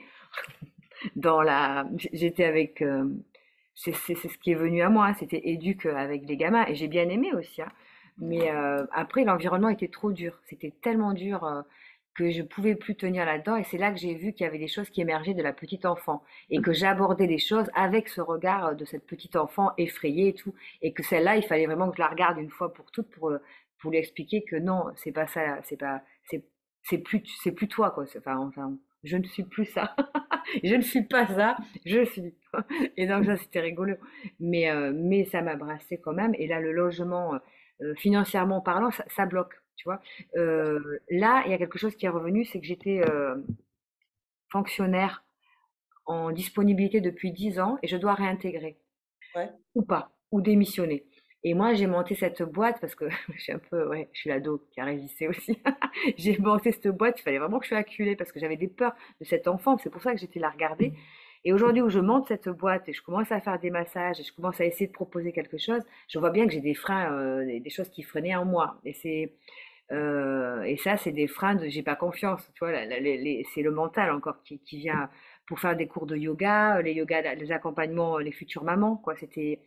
Speaker 2: j'étais avec, c'est ce qui est venu à moi, hein, c'était éduque avec des gamins et j'ai bien aimé aussi, hein. Mais après, l'environnement était trop dur, c'était tellement dur que je pouvais plus tenir là-dedans et c'est là que j'ai vu qu'il y avait des choses qui émergeaient de la petite enfant et que j'abordais les choses avec ce regard de cette petite enfant effrayée et tout et que celle-là, il fallait vraiment que je la regarde une fois pour toutes pour lui expliquer que non, c'est pas ça, c'est plus toi quoi, enfin, je ne suis plus ça. Je ne suis pas ça, je suis. Et donc ça, c'était rigolo. Mais ça m'a brassé quand même. Et là, le logement, financièrement parlant, ça bloque, tu vois. Là, il y a quelque chose qui est revenu, c'est que j'étais fonctionnaire en disponibilité depuis 10 ans et je dois réintégrer
Speaker 1: Ouais.
Speaker 2: ou pas, ou démissionner. Et moi, j'ai monté cette boîte parce que je suis un peu, ouais, je suis l'ado qui a résisté aussi. J'ai monté cette boîte, il fallait vraiment que je sois acculée parce que j'avais des peurs de cet enfant. C'est pour ça que j'étais la regarder. Et aujourd'hui, où je monte cette boîte et je commence à faire des massages et je commence à essayer de proposer quelque chose, je vois bien que j'ai des freins, des choses qui freinaient en moi. Et ça, c'est des freins de j'ai pas confiance. Tu vois, c'est le mental encore qui vient pour faire des cours de yoga, les accompagnements, les futures mamans, quoi. C'était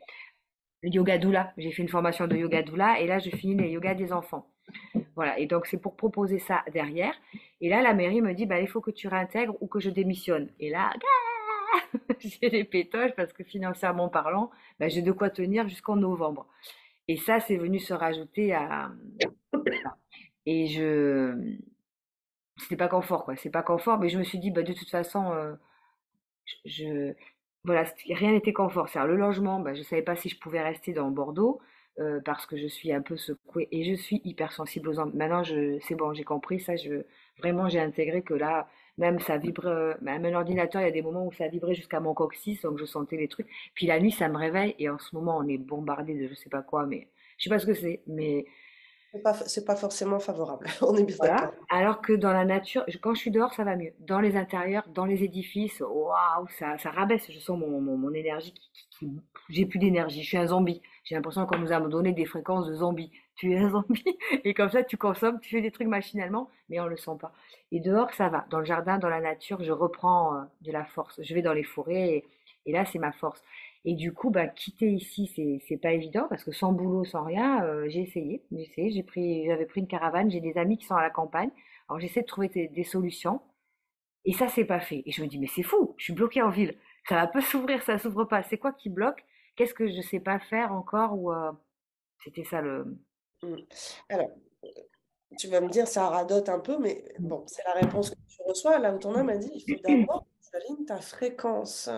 Speaker 2: le yoga doula. J'ai fait une formation de yoga doula et là, je finis les yogas des enfants. Voilà. Et donc, c'est pour proposer ça derrière. Et là, la mairie me dit, bah, il faut que tu réintègres ou que je démissionne. Et là, j'ai les pétoches parce que financièrement parlant, bah, j'ai de quoi tenir jusqu'en novembre. Et ça, c'est venu se rajouter à ça. Et c'était pas confort, quoi. C'est pas confort, mais je me suis dit, bah, de toute façon, je voilà, rien n'était confort. C'est-à-dire le logement, bah, je savais pas si je pouvais rester dans Bordeaux parce que je suis un peu secouée et je suis hypersensible aux ondes. Maintenant, c'est bon, j'ai compris ça. Vraiment, j'ai intégré que là, même ça vibre, même un ordinateur, il y a des moments où ça vibrait jusqu'à mon coccyx, donc je sentais les trucs. Puis la nuit, ça me réveille et en ce moment, on est bombardé de je sais pas quoi, mais je sais pas ce que c'est, mais
Speaker 1: C'est pas forcément favorable. On est bien
Speaker 2: voilà.
Speaker 1: d'accord.
Speaker 2: Alors que dans la nature, quand je suis dehors, ça va mieux. Dans les intérieurs, dans les édifices, waouh, ça rabaisse. Je sens mon énergie j'ai plus d'énergie. Je suis un zombie. J'ai l'impression qu'on nous a donné des fréquences de zombie. Tu es un zombie. Et comme ça, tu consommes, tu fais des trucs machinalement, mais on le sent pas. Et dehors, ça va. Dans le jardin, dans la nature, je reprends de la force. Je vais dans les forêts et là, c'est ma force. Et du coup, bah, quitter ici, c'est pas évident parce que sans boulot, sans rien, j'ai essayé, j'avais pris une caravane, j'ai des amis qui sont à la campagne. Alors j'essaie de trouver des solutions et ça, c'est pas fait. Et je me dis, mais c'est fou, je suis bloquée en ville. Ça va pas s'ouvrir, ça s'ouvre pas. C'est quoi qui bloque? Qu'est-ce que je sais pas faire encore ou c'était ça le.
Speaker 1: Mm. Alors, tu vas me dire, ça radote un peu, mais bon, c'est la réponse que tu reçois. Là où ton âme a dit, il faut d'abord que tu alignes ta fréquence.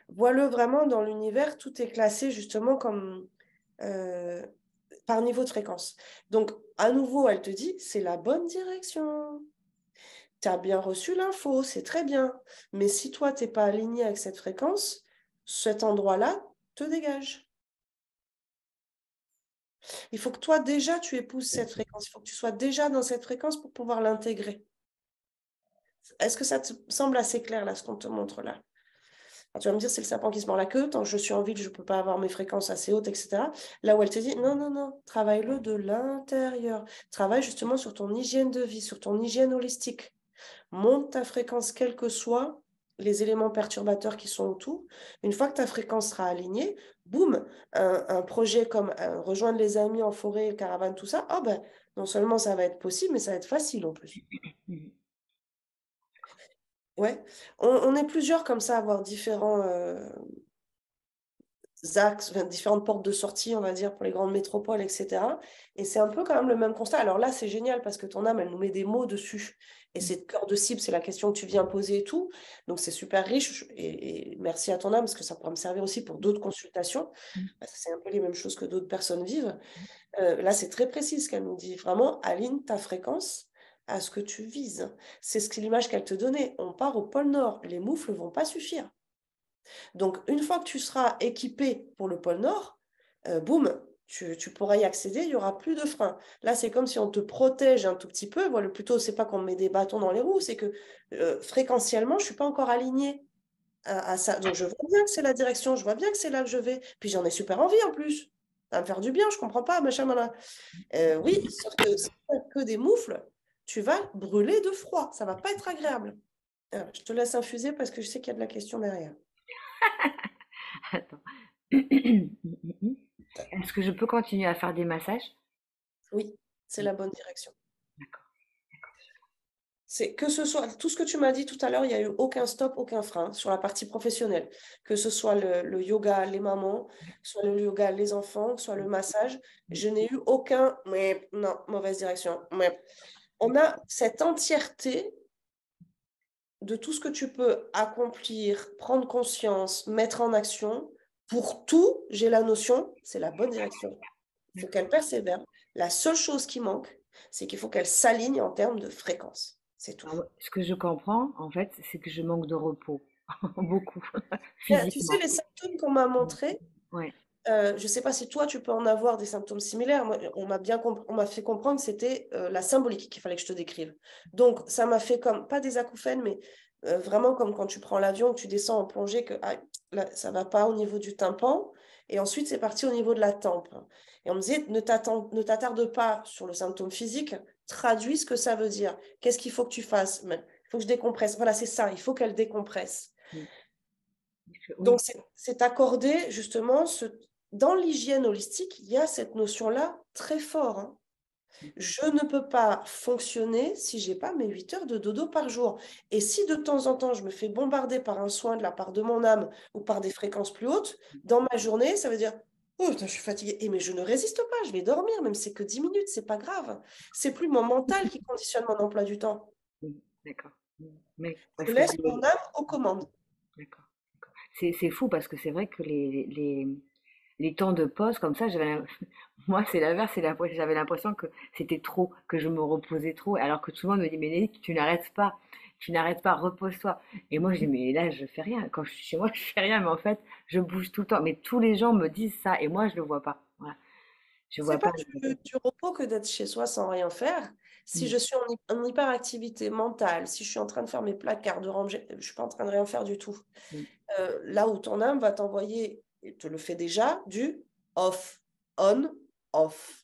Speaker 1: Vois-le vraiment dans l'univers, tout est classé justement comme euh, par niveau de fréquence. Donc, à nouveau, elle te dit, c'est la bonne direction. Tu as bien reçu l'info, c'est très bien. Mais si toi, tu n'es pas aligné avec cette fréquence, cet endroit-là te dégage. Il faut que toi, déjà, tu épouses cette fréquence. Il faut que tu sois déjà dans cette fréquence pour pouvoir l'intégrer. Est-ce que ça te semble assez clair, là, ce qu'on te montre là? Alors, tu vas me dire, c'est le serpent qui se mord la queue. Tant que je suis en ville, je ne peux pas avoir mes fréquences assez hautes, etc. Là où elle te dit, non, non, non, travaille-le de l'intérieur. Travaille justement sur ton hygiène de vie, sur ton hygiène holistique. Monte ta fréquence, quels que soient les éléments perturbateurs qui sont autour. Une fois que ta fréquence sera alignée, boum, un projet comme rejoindre les amis en forêt, caravane, tout ça, oh ben, non seulement ça va être possible, mais ça va être facile en plus. Ouais, on est plusieurs comme ça à avoir différents axes, enfin, différentes portes de sortie, on va dire, pour les grandes métropoles, etc. Et c'est un peu quand même le même constat. Alors là, c'est génial parce que ton âme, elle nous met des mots dessus. Et c'est cœur de cible, c'est la question que tu viens poser et tout. Donc c'est super riche. Et merci à ton âme parce que ça pourra me servir aussi pour d'autres consultations. Parce que c'est un peu les mêmes choses que d'autres personnes vivent. Là, c'est très précis ce qu'elle nous dit. Vraiment, aligne ta fréquence à ce que tu vises. C'est l'image qu'elle te donnait. On part au pôle Nord. Les moufles ne vont pas suffire. Donc, une fois que tu seras équipé pour le pôle Nord, boum, Tu pourras y accéder, il n'y aura plus de frein. Là, c'est comme si on te protège un tout petit peu. Voilà, plutôt, c'est pas qu'on me met des bâtons dans les roues, c'est que fréquentiellement, je ne suis pas encore alignée à ça. Donc, je vois bien que c'est la direction, je vois bien que c'est là que je vais. Puis, j'en ai super envie en plus. Ça va me faire du bien, je comprends pas, machin, machin. Oui, sauf que si tu n'as que des moufles, tu vas brûler de froid. Ça va pas être agréable. Je te laisse infuser parce que je sais qu'il y a de la question derrière.
Speaker 2: Attends. Est-ce que je peux continuer à faire des massages?
Speaker 1: Oui, c'est
Speaker 2: Oui,
Speaker 1: la bonne direction.
Speaker 2: d'accord.
Speaker 1: C'est que ce soit tout ce que tu m'as dit tout à l'heure, il n'y a eu aucun stop, aucun frein sur la partie professionnelle. Que ce soit le yoga, les mamans, soit le yoga, les enfants, soit le massage, je n'ai eu aucun, mais non, mauvaise direction. Mais on a cette entièreté de tout ce que tu peux accomplir, prendre conscience, mettre en action. Pour tout, j'ai la notion, c'est la bonne direction. Il faut qu'elle persévère. La seule chose qui manque, c'est qu'il faut qu'elle s'aligne en termes de fréquence. C'est tout.
Speaker 2: Alors, ce que je comprends, en fait, c'est que je manque de repos. Beaucoup,
Speaker 1: Tu sais,
Speaker 2: physiquement.
Speaker 1: les symptômes qu'on m'a montrés,
Speaker 2: Ouais,
Speaker 1: je ne sais pas si toi, tu peux en avoir des symptômes similaires. Moi, on m'a fait comprendre que c'était la symbolique qu'il fallait que je te décrive. Donc, ça m'a fait comme, pas des acouphènes, mais vraiment comme quand tu prends l'avion, que tu descends en plongée, que ah, là, ça ne va pas au niveau du tympan. Et ensuite, c'est parti au niveau de la tempe. Et on me disait, ne t'attarde pas sur le symptôme physique, traduis ce que ça veut dire. Qu'est-ce qu'il faut que tu fasses? Il faut que je décompresse. Voilà, c'est ça, il faut qu'elle décompresse.
Speaker 2: oui,
Speaker 1: Donc,
Speaker 2: oui,
Speaker 1: c'est accordé justement, dans l'hygiène holistique, il y a cette notion-là très fort. Hein. Je ne peux pas fonctionner si j'ai pas mes 8 heures de dodo par jour. Et si de temps en temps, je me fais bombarder par un soin de la part de mon âme ou par des fréquences plus hautes, dans ma journée, ça veut dire, oh, putain, je suis fatiguée. Et mais je ne résiste pas, je vais dormir, même si c'est que 10 minutes, c'est pas grave. C'est plus mon mental qui conditionne mon emploi du temps.
Speaker 2: oui, d'accord. Mais
Speaker 1: Je
Speaker 2: parce que
Speaker 1: laisse mon âme aux commandes.
Speaker 2: d'accord. C'est fou parce que c'est vrai que les temps de pause comme ça, moi c'est l'inverse, j'avais l'impression que c'était trop, que je me reposais trop, alors que tout le monde me dit mais Nelly, tu n'arrêtes pas, repose-toi. Et moi je dis mais là je fais rien, quand je suis chez moi je fais rien, mais en fait je bouge tout le temps. Mais tous les gens me disent ça et moi je le vois pas. Voilà, je vois
Speaker 1: C'est pas
Speaker 2: pas.
Speaker 1: du repos que d'être chez soi sans rien faire. Si
Speaker 2: Mm,
Speaker 1: je suis en hyperactivité mentale, si je suis en train de faire mes placards, de ranger, je suis pas en train de rien faire du tout.
Speaker 2: mm,
Speaker 1: Là où ton âme va t'envoyer, et te le fait déjà, du off, on, off.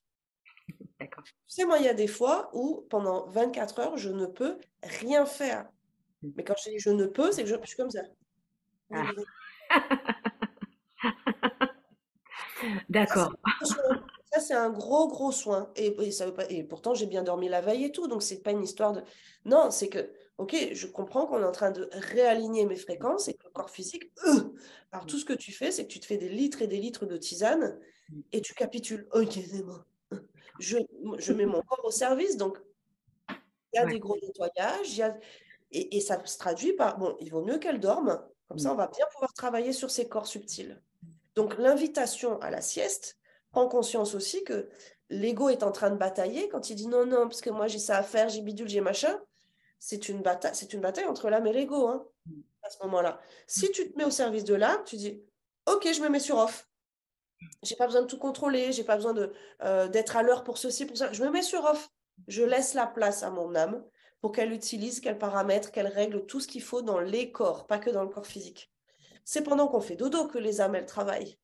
Speaker 2: d'accord.
Speaker 1: Tu sais, moi, il y a des fois où pendant 24 heures, je ne peux rien faire.
Speaker 2: Mm.
Speaker 1: Mais quand je dis je ne peux, c'est que je suis comme ça.
Speaker 2: Ah, d'accord.
Speaker 1: Ça, c'est un gros, gros soin. Et ça veut pas, et pourtant, j'ai bien dormi la veille et tout. Donc, c'est pas une histoire de. Non, c'est que, OK, je comprends qu'on est en train de réaligner mes fréquences et que le corps physique. Alors, tout ce que tu fais, c'est que tu te fais des litres et des litres de tisane
Speaker 2: Mm,
Speaker 1: et tu capitules. OK, c'est bon. Je, je mets mon corps au service. Donc, il y a
Speaker 2: ouais,
Speaker 1: des gros nettoyages. Et ça se traduit par. Bon, il vaut mieux qu'elle dorme. Comme ça,
Speaker 2: mm,
Speaker 1: on va bien pouvoir travailler sur ces corps subtils. Donc, l'invitation à la sieste prend conscience aussi que l'ego est en train de batailler quand il dit non, non, parce que moi j'ai ça à faire, j'ai bidule, j'ai machin. C'est une bataille entre l'âme et l'ego hein,
Speaker 2: mm,
Speaker 1: à ce moment-là. Si tu te mets au service de l'âme, tu dis ok, je me mets sur off. J'ai pas besoin de tout contrôler, j'ai pas besoin d'être à l'heure pour ceci, pour ça. Je me mets sur off. Je laisse la place à mon âme pour qu'elle utilise, qu'elle paramètre, qu'elle règle tout ce qu'il faut dans les corps, pas que dans le corps physique. C'est pendant qu'on fait dodo que les âmes, elles travaillent.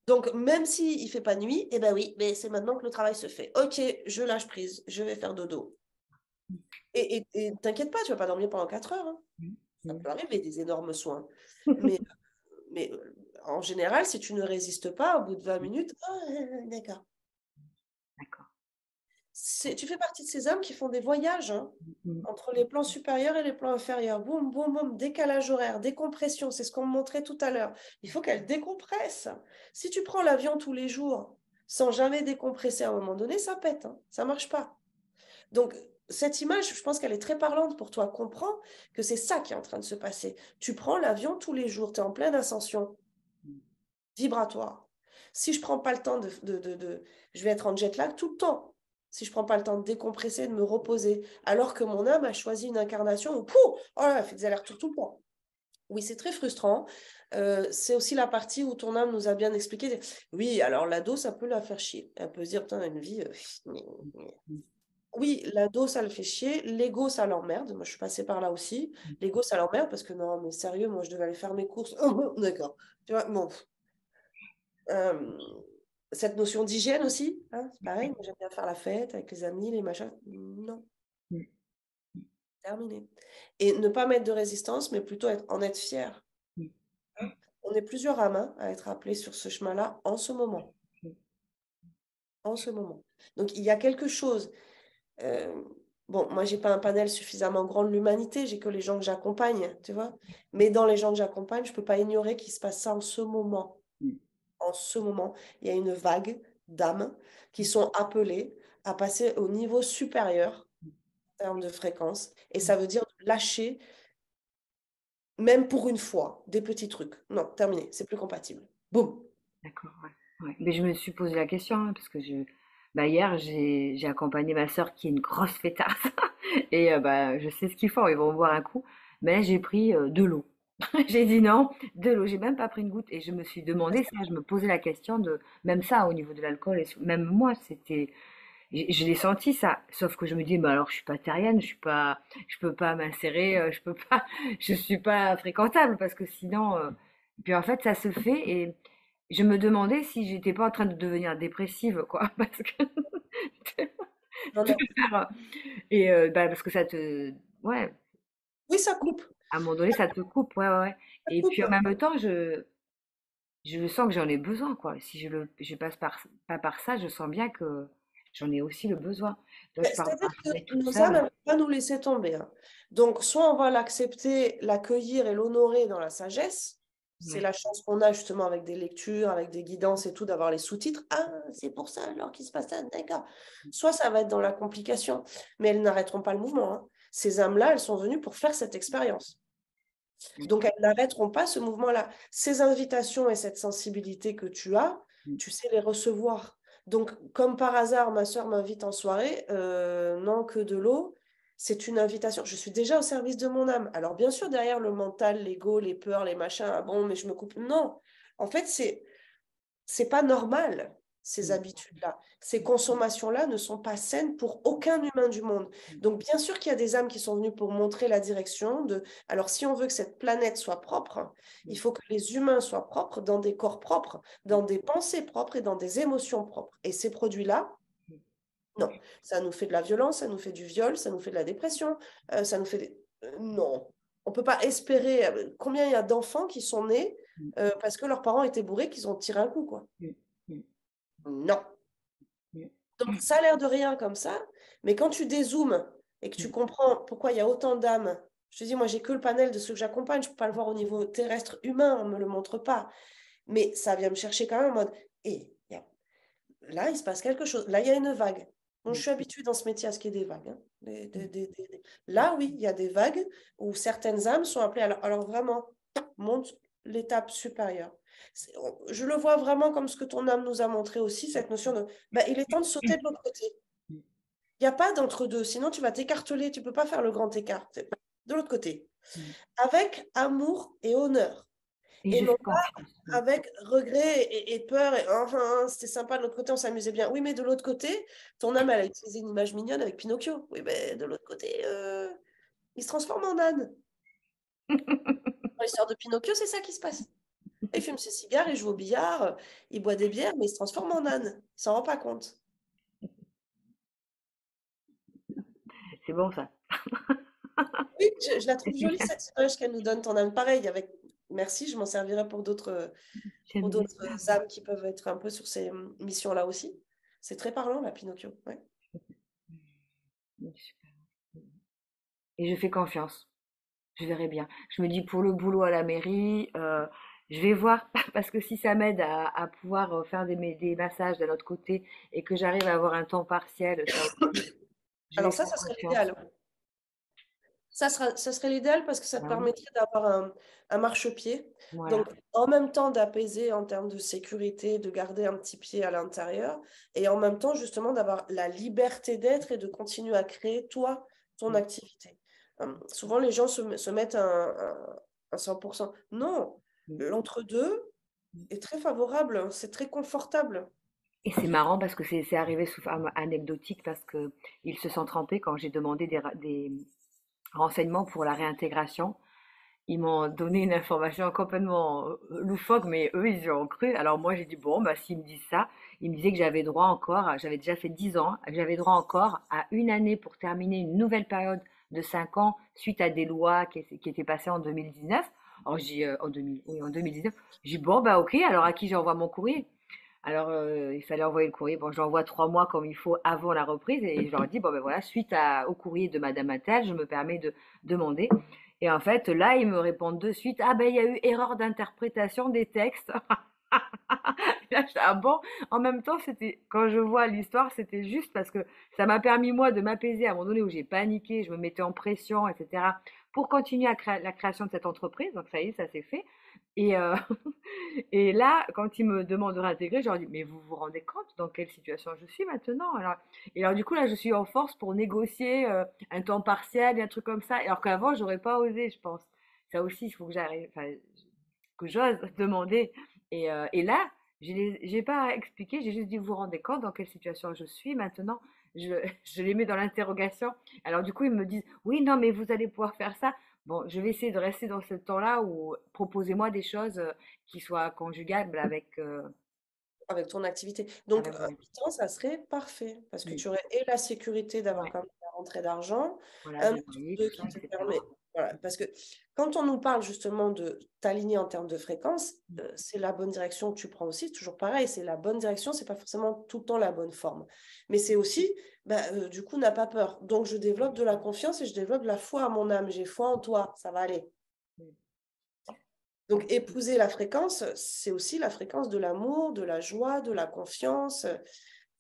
Speaker 1: Donc, même s'il ne fait pas nuit, eh ben oui, mais c'est maintenant que le travail se fait. Ok, je lâche prise, je vais faire dodo. Et t'inquiète pas, tu vas pas dormir pendant 4 heures. Hein.
Speaker 2: mm,
Speaker 1: Ça
Speaker 2: mm.
Speaker 1: peut arriver, des énormes soins. Mais, mais en général, si tu ne résistes pas, au bout de 20 minutes, ah, d'accord.
Speaker 2: D'accord.
Speaker 1: Tu fais partie de ces âmes qui font des voyages hein,
Speaker 2: Mm,
Speaker 1: entre les plans supérieurs et les plans inférieurs. Boum, boum, boum, décalage horaire, décompression, c'est ce qu'on me montrait tout à l'heure. Il faut qu'elle décompresse. Si tu prends l'avion tous les jours sans jamais décompresser à un moment donné, ça pète, hein, ça marche pas. Donc, cette image, je pense qu'elle est très parlante pour toi. Comprends que c'est ça qui est en train de se passer. Tu prends l'avion tous les jours, tu es en pleine ascension
Speaker 2: mm.
Speaker 1: vibratoire. Si je prends pas le temps je vais être en jet lag tout le temps. Si je prends pas le temps de décompresser, de me reposer, alors que mon âme a choisi une incarnation où, pouh, oh là, elle fait des allers-retours tout le temps. Oui, c'est très frustrant. C'est aussi la partie où ton âme nous a bien expliqué. Oui, alors l'ado, ça peut la faire chier. Elle peut se dire, putain, une vie.
Speaker 2: Mm.
Speaker 1: Oui, l'ado, ça le fait chier. L'ego, ça l'emmerde. Moi, je suis passée par là aussi. L'ego, ça l'emmerde parce que non, mais sérieux, moi, je devais aller faire mes courses. D'accord. Tu vois, bon. Euh, cette notion d'hygiène aussi, hein, c'est pareil. Moi, j'aime bien faire la fête avec les amis, les machins. Non,
Speaker 2: Mm.
Speaker 1: terminé. Et ne pas mettre de résistance, mais plutôt en être fier.
Speaker 2: Mm.
Speaker 1: Hein. On est plusieurs âmes hein, à être appelés sur ce chemin-là en ce moment.
Speaker 2: Mm.
Speaker 1: En ce moment. Donc, il y a quelque chose. euh, bon, moi, j'ai pas un panel suffisamment grand de l'humanité, j'ai que les gens que j'accompagne, tu vois. Mais dans les gens que j'accompagne, je peux pas ignorer qu'il se passe ça en ce moment.
Speaker 2: Mm.
Speaker 1: En ce moment, il y a une vague d'âmes qui sont appelées à passer au niveau supérieur en termes de fréquence. Et ça veut dire lâcher, même pour une fois, des petits trucs. Non, terminé, c'est plus compatible. Boum.
Speaker 2: D'accord, ouais. Ouais. Mais je me suis posé la question, hein, parce que bah, hier, j'ai accompagné ma sœur qui est une grosse fêtarde. Et bah, je sais ce qu'ils font, ils vont boire un coup. Mais j'ai pris de l'eau. J'ai dit non, de l'eau. J'ai même pas pris une goutte. Et je me suis demandé ça, je me posais la question de, même ça, au niveau de l'alcool, même moi, je l'ai senti ça. Sauf que je me dis, bah alors je suis pas terrienne, je peux pas m'insérer, je peux pas, je suis pas fréquentable parce que sinon, puis en fait, ça se fait et je me demandais si j'étais pas en train de devenir dépressive, quoi, parce que
Speaker 1: Non,
Speaker 2: de
Speaker 1: non.
Speaker 2: faire, et bah, parce que ça te, ouais,
Speaker 1: Oui, ça coupe.
Speaker 2: à un moment donné, ça te coupe, ouais, ouais, ouais.
Speaker 1: Ça
Speaker 2: Et puis
Speaker 1: coupe.
Speaker 2: en même temps, je sens que j'en ai besoin, quoi. Si je passe pas par ça, je sens bien que j'en ai aussi le besoin. Donc
Speaker 1: Mais
Speaker 2: je pars
Speaker 1: c'est-à-dire
Speaker 2: parler
Speaker 1: que
Speaker 2: toute
Speaker 1: nos âmes, elles
Speaker 2: seule.
Speaker 1: ne vont pas nous laisser tomber. Hein. Donc, soit on va l'accepter, l'accueillir et l'honorer dans la sagesse. C'est
Speaker 2: Ouais.
Speaker 1: la chance qu'on a justement avec des lectures, avec des guidances et tout, d'avoir les sous-titres. Ah, c'est pour ça alors qu'il se passe ça, d'accord. Soit ça va être dans la complication, mais elles n'arrêteront pas le mouvement. Hein. Ces âmes-là, elles sont venues pour faire cette expérience. Donc, elles n'arrêteront pas ce mouvement-là. Ces invitations et cette sensibilité que tu as,
Speaker 2: Mm.
Speaker 1: tu sais les recevoir. Donc, comme par hasard, ma soeur m'invite en soirée, non que de l'eau, c'est une invitation. Je suis déjà au service de mon âme. Alors, bien sûr, derrière le mental, l'ego, les peurs, les machins, ah bon, mais je me coupe. Non. En fait, c'est pas normal, ces
Speaker 2: Mm.
Speaker 1: habitudes-là. Ces consommations-là ne sont pas saines pour aucun humain du monde. Donc, bien sûr qu'il y a des âmes qui sont venues pour montrer la direction de... Alors, si on veut que cette planète soit propre, il faut que les humains soient propres dans des corps propres, dans des pensées propres et dans des émotions propres. Et ces produits-là, non. Ça nous fait de la violence, ça nous fait du viol, ça nous fait de la dépression, ça nous fait... non. On ne peut pas espérer... combien il y a d'enfants qui sont nés
Speaker 2: Mm.
Speaker 1: parce que leurs parents étaient bourrés, qu'ils ont tiré un coup, quoi.
Speaker 2: Mm. Mm.
Speaker 1: Non.
Speaker 2: Mm.
Speaker 1: Donc, ça a l'air de rien comme ça, mais quand tu dézoomes et que tu
Speaker 2: Mm.
Speaker 1: comprends pourquoi il y a autant d'âmes, je te dis, moi, j'ai que le panel de ceux que j'accompagne, je ne peux pas le voir au niveau terrestre humain, on ne me le montre pas, mais ça vient me chercher quand même en mode, et là, il se passe quelque chose, là, il y a une vague. Bon, je
Speaker 2: Mm.
Speaker 1: suis habituée dans ce métier à ce qu'il y ait des vagues. Hein. Là, oui, il y a des vagues où certaines âmes sont appelées, alors vraiment, monte l'étape supérieure. Je le vois vraiment comme ce que ton âme nous a montré aussi, cette notion de, bah, il est temps de sauter de l'autre côté.
Speaker 2: Mm.
Speaker 1: Il n'y a pas d'entre-deux, sinon tu vas t'écarteler, tu ne peux pas faire le grand écart. C'est de l'autre côté.
Speaker 2: Mm.
Speaker 1: Avec amour et honneur.
Speaker 2: Et
Speaker 1: Et
Speaker 2: je
Speaker 1: non
Speaker 2: fais confiance. Mm.
Speaker 1: avec regret et peur. Et, enfin, c'était sympa de l'autre côté, on s'amusait bien. Oui, mais de l'autre côté, ton âme, elle a utilisé une image mignonne avec Pinocchio. Oui, mais de l'autre côté, il se transforme en âne. Dans l'histoire de Pinocchio, c'est ça qui se passe. Il fume ses cigares, il joue au billard, il boit des bières, mais il se transforme en âne. Il s'en rend pas compte.
Speaker 2: C'est bon ça.
Speaker 1: Oui, je la trouve jolie cette image qu'elle nous donne, ton âme. Pareil, avec merci, je m'en servirai pour
Speaker 2: J'aime bien.
Speaker 1: d'autres âmes qui peuvent être un peu sur ces missions-là aussi. C'est très parlant, la Pinocchio. Ouais.
Speaker 2: Mm. Super. Et je fais confiance. Je verrai bien. Je me dis pour le boulot à la mairie, je vais voir parce que si ça m'aide à pouvoir faire des massages d'un autre côté et que j'arrive à avoir un temps partiel, ça aussi, je vais
Speaker 1: Alors
Speaker 2: faire
Speaker 1: ça serait
Speaker 2: confiance.
Speaker 1: l'idéal. Ça serait l'idéal parce que ça te
Speaker 2: Ah oui,
Speaker 1: permettrait d'avoir un marchepied. Donc,
Speaker 2: voilà.
Speaker 1: en même temps d'apaiser en termes de sécurité, de garder un petit pied à l'intérieur, et en même temps, justement, d'avoir la liberté d'être et de continuer à créer, toi, ton
Speaker 2: Mm.
Speaker 1: activité. Souvent, les gens se mettent à 100%. Non,
Speaker 2: Mm.
Speaker 1: l'entre-deux est très favorable, hein, c'est très confortable.
Speaker 2: Et c'est marrant parce que c'est arrivé sous forme anecdotique parce que ils se sont trempés quand j'ai demandé des renseignements pour la réintégration. Ils m'ont donné une information complètement loufoque, mais eux, ils y ont cru. Alors moi, j'ai dit, bon, bah, s'ils me disent ça, ils me disaient que j'avais droit encore, j'avais déjà fait 10 ans, que j'avais droit encore à une année pour terminer une nouvelle période de 5 ans suite à des lois qui étaient passées en 2019. Alors en 2000, oui, en 2019, j'ai dit, bon, bah, ok, alors à qui j'envoie mon courrier? Alors, il fallait envoyer le courrier. Bon, j'envoie 3 mois comme il faut avant la reprise et je leur dis, bon, ben voilà, suite au courrier de Madame Attal, je me permets de demander. Et en fait, là, ils me répondent de suite, ah ben, il y a eu erreur d'interprétation des textes. Là, ah bon, en même temps, c'était, quand je vois l'histoire, c'était juste parce que ça m'a permis, moi, de m'apaiser à un moment donné où j'ai paniqué, je me mettais en pression, etc., pour continuer la création de cette entreprise. Donc, ça y est, ça s'est fait. Et, et là, quand ils me demandent de réintégrer, je leur dis, mais vous vous rendez compte dans quelle situation je suis maintenant? Et alors, du coup, là, je suis en force pour négocier un temps partiel et un truc comme ça. Alors qu'avant, j'aurais pas osé, je pense. Ça aussi, il faut que j'arrive, enfin, que j'ose demander. Et là, j'ai pas expliqué, j'ai juste dit, vous vous rendez compte dans quelle situation je suis maintenant? Je, je les mets dans l'interrogation. Alors, du coup, ils me disent, oui, non, mais vous allez pouvoir faire ça. Bon, je vais essayer de rester dans ce temps-là où proposez-moi des choses qui soient conjugables
Speaker 1: Avec ton activité. Donc,
Speaker 2: avec mon
Speaker 1: mi-temps, ça serait parfait parce que
Speaker 2: activité.
Speaker 1: tu aurais et la sécurité d'avoir
Speaker 2: Ouais,
Speaker 1: quand même la rentrée d'argent,
Speaker 2: voilà,
Speaker 1: un
Speaker 2: de
Speaker 1: autre
Speaker 2: loyer, tout
Speaker 1: deux
Speaker 2: ça,
Speaker 1: qui te permet.
Speaker 2: etc.
Speaker 1: Voilà, parce que quand on nous parle justement de t'aligner en termes de fréquence,
Speaker 2: Mm.
Speaker 1: c'est la bonne direction que tu prends aussi. Toujours pareil, c'est la bonne direction, c'est pas forcément tout le temps la bonne forme. Mais c'est aussi, du coup, n'a pas peur. Donc, je développe de la confiance et je développe de la foi à mon âme. J'ai foi en toi, ça va aller.
Speaker 2: Mm.
Speaker 1: Donc, épouser la fréquence, c'est aussi la fréquence de l'amour, de la joie, de la confiance,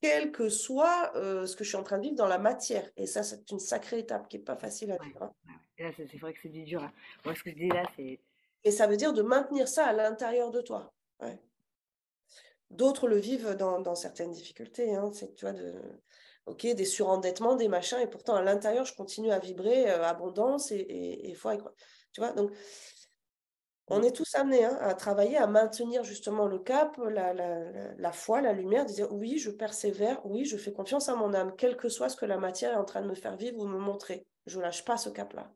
Speaker 1: quel que soit ce que je suis en train de vivre dans la matière. Et ça, c'est une sacrée étape qui n'est pas facile à
Speaker 2: Ouais,
Speaker 1: vivre, hein.
Speaker 2: ouais, ouais. Et là, c'est vrai que c'est du dur, hein. Moi, ce que je dis là, c'est
Speaker 1: Et ça veut dire de maintenir ça à l'intérieur de toi. Ouais. D'autres le vivent dans certaines difficultés, hein. C'est, tu vois, ok, des surendettements, des machins, et pourtant à l'intérieur, je continue à vibrer abondance et foi. Tu vois, donc on
Speaker 2: mm,
Speaker 1: est tous amenés, hein, à travailler, à maintenir justement le cap, la foi, la lumière, de dire oui, je persévère, oui, je fais confiance à mon âme, quel que soit ce que la matière est en train de me faire vivre ou me montrer. Je ne lâche pas ce cap-là.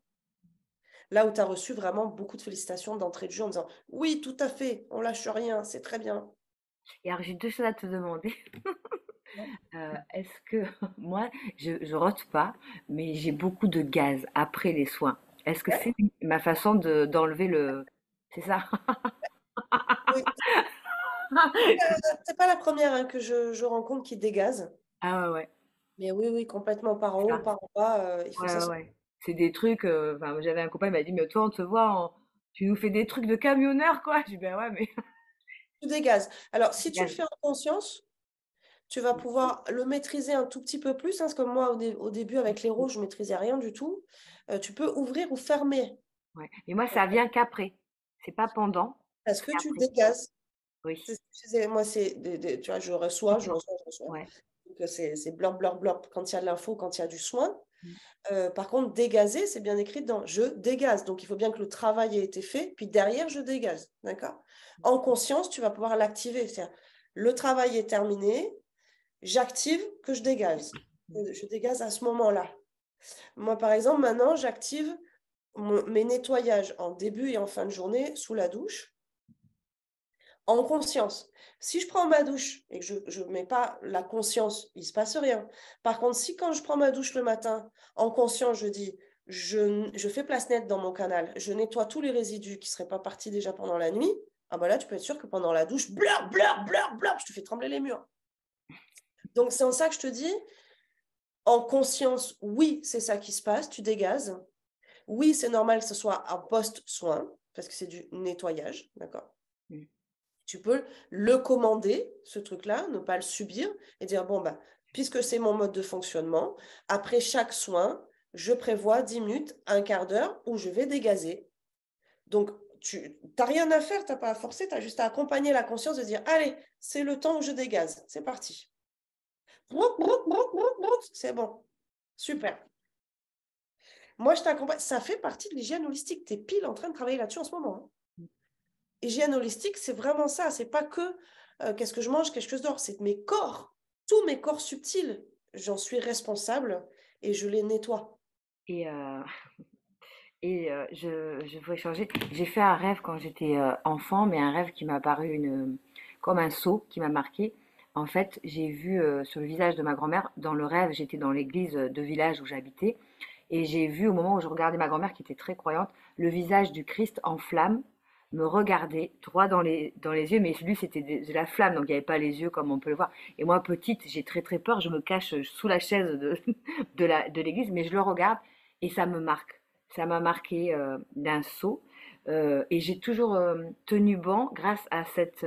Speaker 1: Là où tu as reçu vraiment beaucoup de félicitations d'entrée de jeu en disant oui, tout à fait, on lâche rien, c'est très bien.
Speaker 2: Et alors, j'ai deux choses à te demander. Est-ce que moi, je rote pas, mais j'ai beaucoup de gaz après les soins. Est-ce que
Speaker 1: Ouais.
Speaker 2: c'est ma façon d'enlever le... C'est ça?
Speaker 1: Oui. C'est pas la première, hein, que je rencontre qui dégaze.
Speaker 2: Ah ouais, ouais,
Speaker 1: Mais oui, oui, complètement par en
Speaker 2: c'est
Speaker 1: haut,
Speaker 2: ça.
Speaker 1: par en bas, il faut
Speaker 2: Ouais, ouais,
Speaker 1: ça.
Speaker 2: ouais. C'est des trucs, enfin, j'avais un copain, il m'a dit, mais toi, on te voit, tu nous fais des trucs de camionneur, quoi. Je dis, ben ouais, mais...
Speaker 1: Tu dégazes. Alors, si tu le
Speaker 2: Gaz.
Speaker 1: fais en conscience, tu vas pouvoir le maîtriser un tout petit peu plus, hein, parce que moi, au début, avec les rouges, je maîtrisais rien du tout. Tu peux ouvrir ou fermer
Speaker 2: Ouais. Mais moi, ça vient qu'après. C'est pas pendant,
Speaker 1: parce que
Speaker 2: c'est
Speaker 1: tu
Speaker 2: après.
Speaker 1: dégazes.
Speaker 2: Oui.
Speaker 1: Moi, c'est tu vois, je reçois, je reçois, je reçois.
Speaker 2: Ouais.
Speaker 1: Donc, c'est blur, blur, blur quand il y a de l'info, quand il y a du soin.
Speaker 2: Mm.
Speaker 1: Par contre, dégazer, c'est bien écrit dans je dégaze. Donc, il faut bien que le travail ait été fait, puis derrière, je dégaze. D'accord? En conscience, tu vas pouvoir l'activer. C'est-à-dire, le travail est terminé, j'active que je dégaze. Je dégaze à ce moment-là. Moi, par exemple, maintenant, j'active mes nettoyages en début et en fin de journée sous la douche, en conscience. Si je prends ma douche et que je ne mets pas la conscience, il ne se passe rien. Par contre, si quand je prends ma douche le matin, en conscience, je dis, je fais place nette dans mon canal, je nettoie tous les résidus qui ne seraient pas partis déjà pendant la nuit, ah bah là, tu peux être sûr que pendant la douche, blur, blur, blur, blur, je te fais trembler les murs. Donc, c'est en ça que je te dis, en conscience, oui, c'est ça qui se passe, tu dégazes. Oui, c'est normal que ce soit un post-soin, parce que c'est du nettoyage, d'accord?
Speaker 2: Mm.
Speaker 1: Tu peux le commander, ce truc-là, ne pas le subir et dire, bon, bah, puisque c'est mon mode de fonctionnement, après chaque soin, je prévois 10 minutes, un quart d'heure où je vais dégazer. Donc, tu n'as rien à faire, tu n'as pas à forcer, tu as juste à accompagner la conscience de dire, allez, c'est le temps où je dégaze, c'est parti. C'est bon, super. Moi, je t'accompagne. Ça fait partie de l'hygiène holistique. Tu es pile en train de travailler là-dessus en ce moment, hein. Hygiène holistique, c'est vraiment ça. C'est pas que qu'est-ce que je mange, qu'est-ce que je dors. C'est mes corps, tous mes corps subtils. J'en suis responsable et je les nettoie.
Speaker 2: Et, je voulais changer. J'ai fait un rêve quand j'étais enfant, mais un rêve qui m'a paru comme un sceau qui m'a marqué. En fait, j'ai vu sur le visage de ma grand-mère, dans le rêve, j'étais dans l'église de village où j'habitais, et j'ai vu au moment où je regardais ma grand-mère qui était très croyante, le visage du Christ en flamme me regarder droit dans les yeux, mais lui c'était de la flamme, donc il n'y avait pas les yeux comme on peut le voir. Et moi, petite, j'ai très très peur, je me cache sous la chaise de l'église, mais je le regarde et ça me marque. Ça m'a marqué d'un saut. Et j'ai toujours tenu bon grâce à cette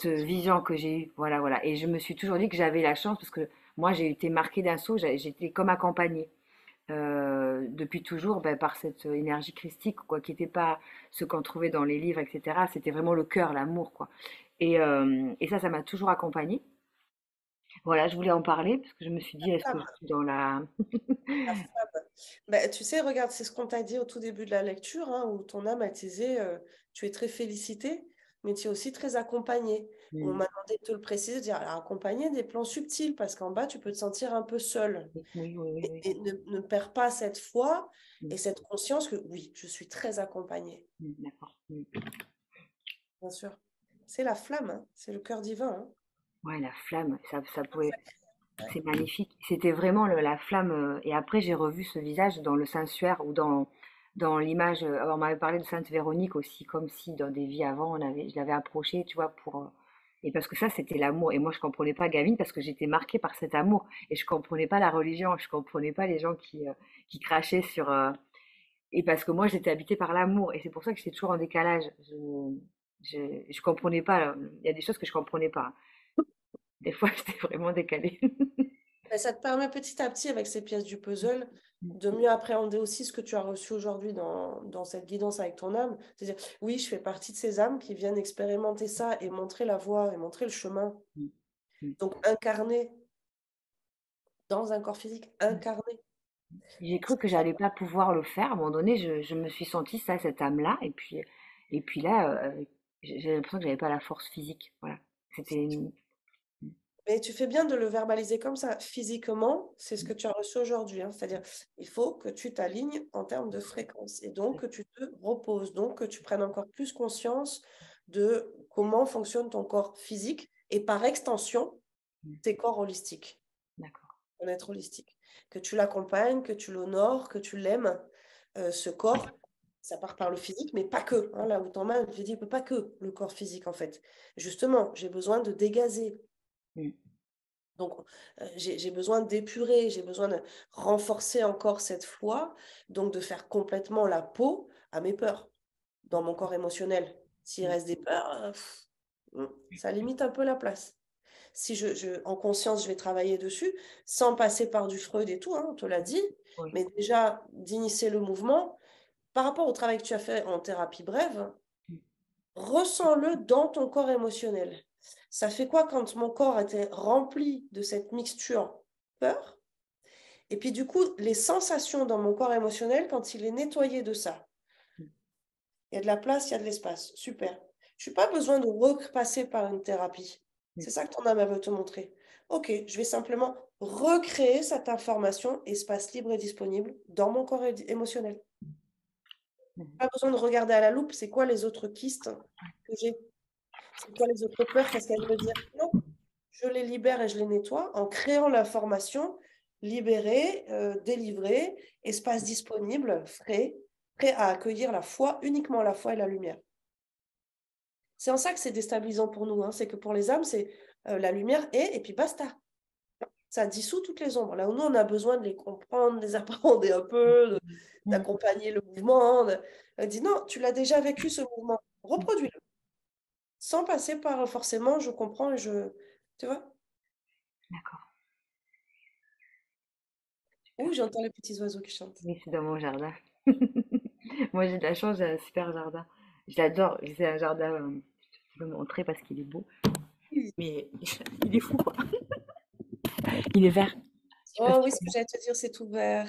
Speaker 2: vision que j'ai eue. Voilà, voilà. Et je me suis toujours dit que j'avais la chance parce que moi, j'ai été marquée d'un saut, j'étais comme accompagnée depuis toujours ben, par cette énergie christique, quoi, qui n'était pas ce qu'on trouvait dans les livres, etc. C'était vraiment le cœur, l'amour, quoi. Et ça m'a toujours accompagnée. Voilà, je voulais en parler parce que je me suis dit, est-ce que je suis dans la...
Speaker 1: La flamme. Ben, tu sais, regarde, c'est ce qu'on t'a dit au tout début de la lecture, hein, où ton âme, elle te disait, tu es très félicité, mais tu es aussi très accompagné. On
Speaker 2: Hmm.
Speaker 1: m'a demandé de te le préciser, de dire, alors, accompagné des plans subtils, parce qu'en bas, tu peux te sentir un peu seul.
Speaker 2: Oui, oui, oui, oui.
Speaker 1: Et ne perds pas cette foi
Speaker 2: Hmm,
Speaker 1: et cette conscience que oui, je suis très accompagnée,
Speaker 2: d'accord.
Speaker 1: bien sûr. C'est la flamme, hein, c'est le cœur divin, hein.
Speaker 2: Ouais, la flamme, ça pouvait...
Speaker 1: Ouais.
Speaker 2: C'est magnifique. C'était vraiment la flamme. Et après, j'ai revu ce visage dans le Saint-Suaire ou dans l'image. On m'avait parlé de Sainte Véronique aussi, comme si dans des vies avant, je l'avais approchée, tu vois, et parce que ça, c'était l'amour. Et moi, je comprenais pas Gavin parce que j'étais marquée par cet amour. Et je comprenais pas la religion. Je comprenais pas les gens qui crachaient sur. Et parce que moi, j'étais habitée par l'amour. Et c'est pour ça que j'étais toujours en décalage. Je comprenais pas. Il y a des choses que je comprenais pas. Des fois, j'étais vraiment décalée.
Speaker 1: Mais ça te permet petit à petit, avec ces pièces du puzzle, de mieux appréhender aussi ce que tu as reçu aujourd'hui dans cette guidance avec ton âme. C'est-à-dire, oui, je fais partie de ces âmes qui viennent expérimenter ça et montrer la voie et montrer le chemin. Donc, incarné dans un corps physique, incarné.
Speaker 2: J'ai cru que j'allais pas pouvoir le faire. À un moment donné, je me suis sentie ça, cette âme-là. Et puis là, j'ai l'impression que j'avais pas la force physique. Voilà. C'était une...
Speaker 1: Mais tu fais bien de le verbaliser comme ça. Physiquement, c'est ce que tu as reçu aujourd'hui, hein. C'est-à-dire, il faut que tu t'alignes en termes de fréquence et donc que tu te reposes, donc que tu prennes encore plus conscience de comment fonctionne ton corps physique et par extension, tes corps holistiques,
Speaker 2: D'accord.
Speaker 1: ton être holistique. Que tu l'accompagnes, que tu l'honores, que tu l'aimes, ce corps. Ça part par le physique, mais pas que, hein. Là où ton âme, je dis, pas que le corps physique, en fait. Justement, j'ai besoin de dégazer.
Speaker 2: Mm.
Speaker 1: Donc, j'ai besoin d'épurer, j'ai besoin de renforcer encore cette foi, donc de faire complètement la peau à mes peurs dans mon corps émotionnel. S'il
Speaker 2: Mm.
Speaker 1: reste des peurs, ça limite un peu la place. Si en conscience, je vais travailler dessus, sans passer par du Freud et tout, hein, on te l'a dit,
Speaker 2: Oui.
Speaker 1: mais déjà d'initier le mouvement, par rapport au travail que tu as fait en thérapie brève, ressens-le dans ton corps émotionnel. Ça fait quoi quand mon corps était rempli de cette mixture peur? Et puis du coup, les sensations dans mon corps émotionnel quand il est nettoyé de ça. Il y a de la place, il y a de l'espace. Super. Je n'ai pas besoin de repasser par une thérapie.
Speaker 2: Mm.
Speaker 1: C'est ça que ton âme veut te montrer. Ok, je vais simplement recréer cette information, espace libre et disponible, dans mon corps émotionnel.
Speaker 2: Mm.
Speaker 1: Pas besoin de regarder à la loupe, c'est quoi les autres kystes que j'ai? C'est quoi les autres peurs? Qu'est-ce qu'elles veulent dire? Non, je les libère et je les nettoie en créant l'information libérée, délivrée, espace disponible, frais, prêt à accueillir la foi, uniquement la foi et la lumière. C'est en ça que c'est déstabilisant pour nous, hein. C'est que pour les âmes, c'est la lumière et puis basta. Ça dissout toutes les ombres. Là où nous, on a besoin de les comprendre, de les appréhender un peu,
Speaker 2: Mm.
Speaker 1: d'accompagner le mouvement. Elle dit non, tu l'as déjà vécu ce mouvement, reproduis-le. Sans passer par forcément, je comprends et je. Tu vois?
Speaker 2: D'accord.
Speaker 1: Ouh, j'entends les petits oiseaux qui chantent.
Speaker 2: Oui, c'est dans mon jardin. Moi, j'ai de la chance, j'ai un super jardin. J'adore. C'est un jardin, je peux me montrer parce qu'il est beau. Mais il est fou, quoi. Il est vert. Je sais pas
Speaker 1: Oh
Speaker 2: si
Speaker 1: oui,
Speaker 2: tu
Speaker 1: ce que
Speaker 2: vois.
Speaker 1: j'allais te dire, c'est tout vert.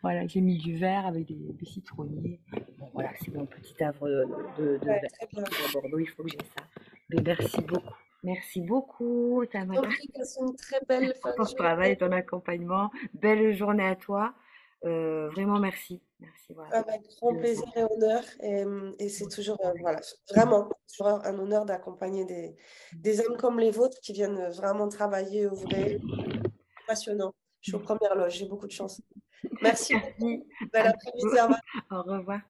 Speaker 2: Voilà, j'ai mis du vert avec des citronniers. Bon, voilà, c'est mon petit havre de
Speaker 1: Ouais,
Speaker 2: vert.
Speaker 1: très bien.
Speaker 2: À Bordeaux, il faut que j'ai ça. Mais merci beaucoup. Merci beaucoup,
Speaker 1: En
Speaker 2: Tamara,
Speaker 1: prie, passe une très belle fin
Speaker 2: pour
Speaker 1: de
Speaker 2: ton travail et
Speaker 1: journée.
Speaker 2: ton accompagnement. Belle journée à toi. Vraiment merci. Merci, voilà.
Speaker 1: Avec grand plaisir et honneur. Et c'est toujours, voilà, vraiment, toujours un honneur d'accompagner des hommes comme les vôtres qui viennent vraiment travailler, œuvrer. Passionnant. Je suis aux premières loges, j'ai beaucoup de chance. Merci beaucoup.
Speaker 2: Merci.
Speaker 1: Bel
Speaker 2: À
Speaker 1: après-midi, au
Speaker 2: bientôt.
Speaker 1: revoir.
Speaker 2: Au revoir.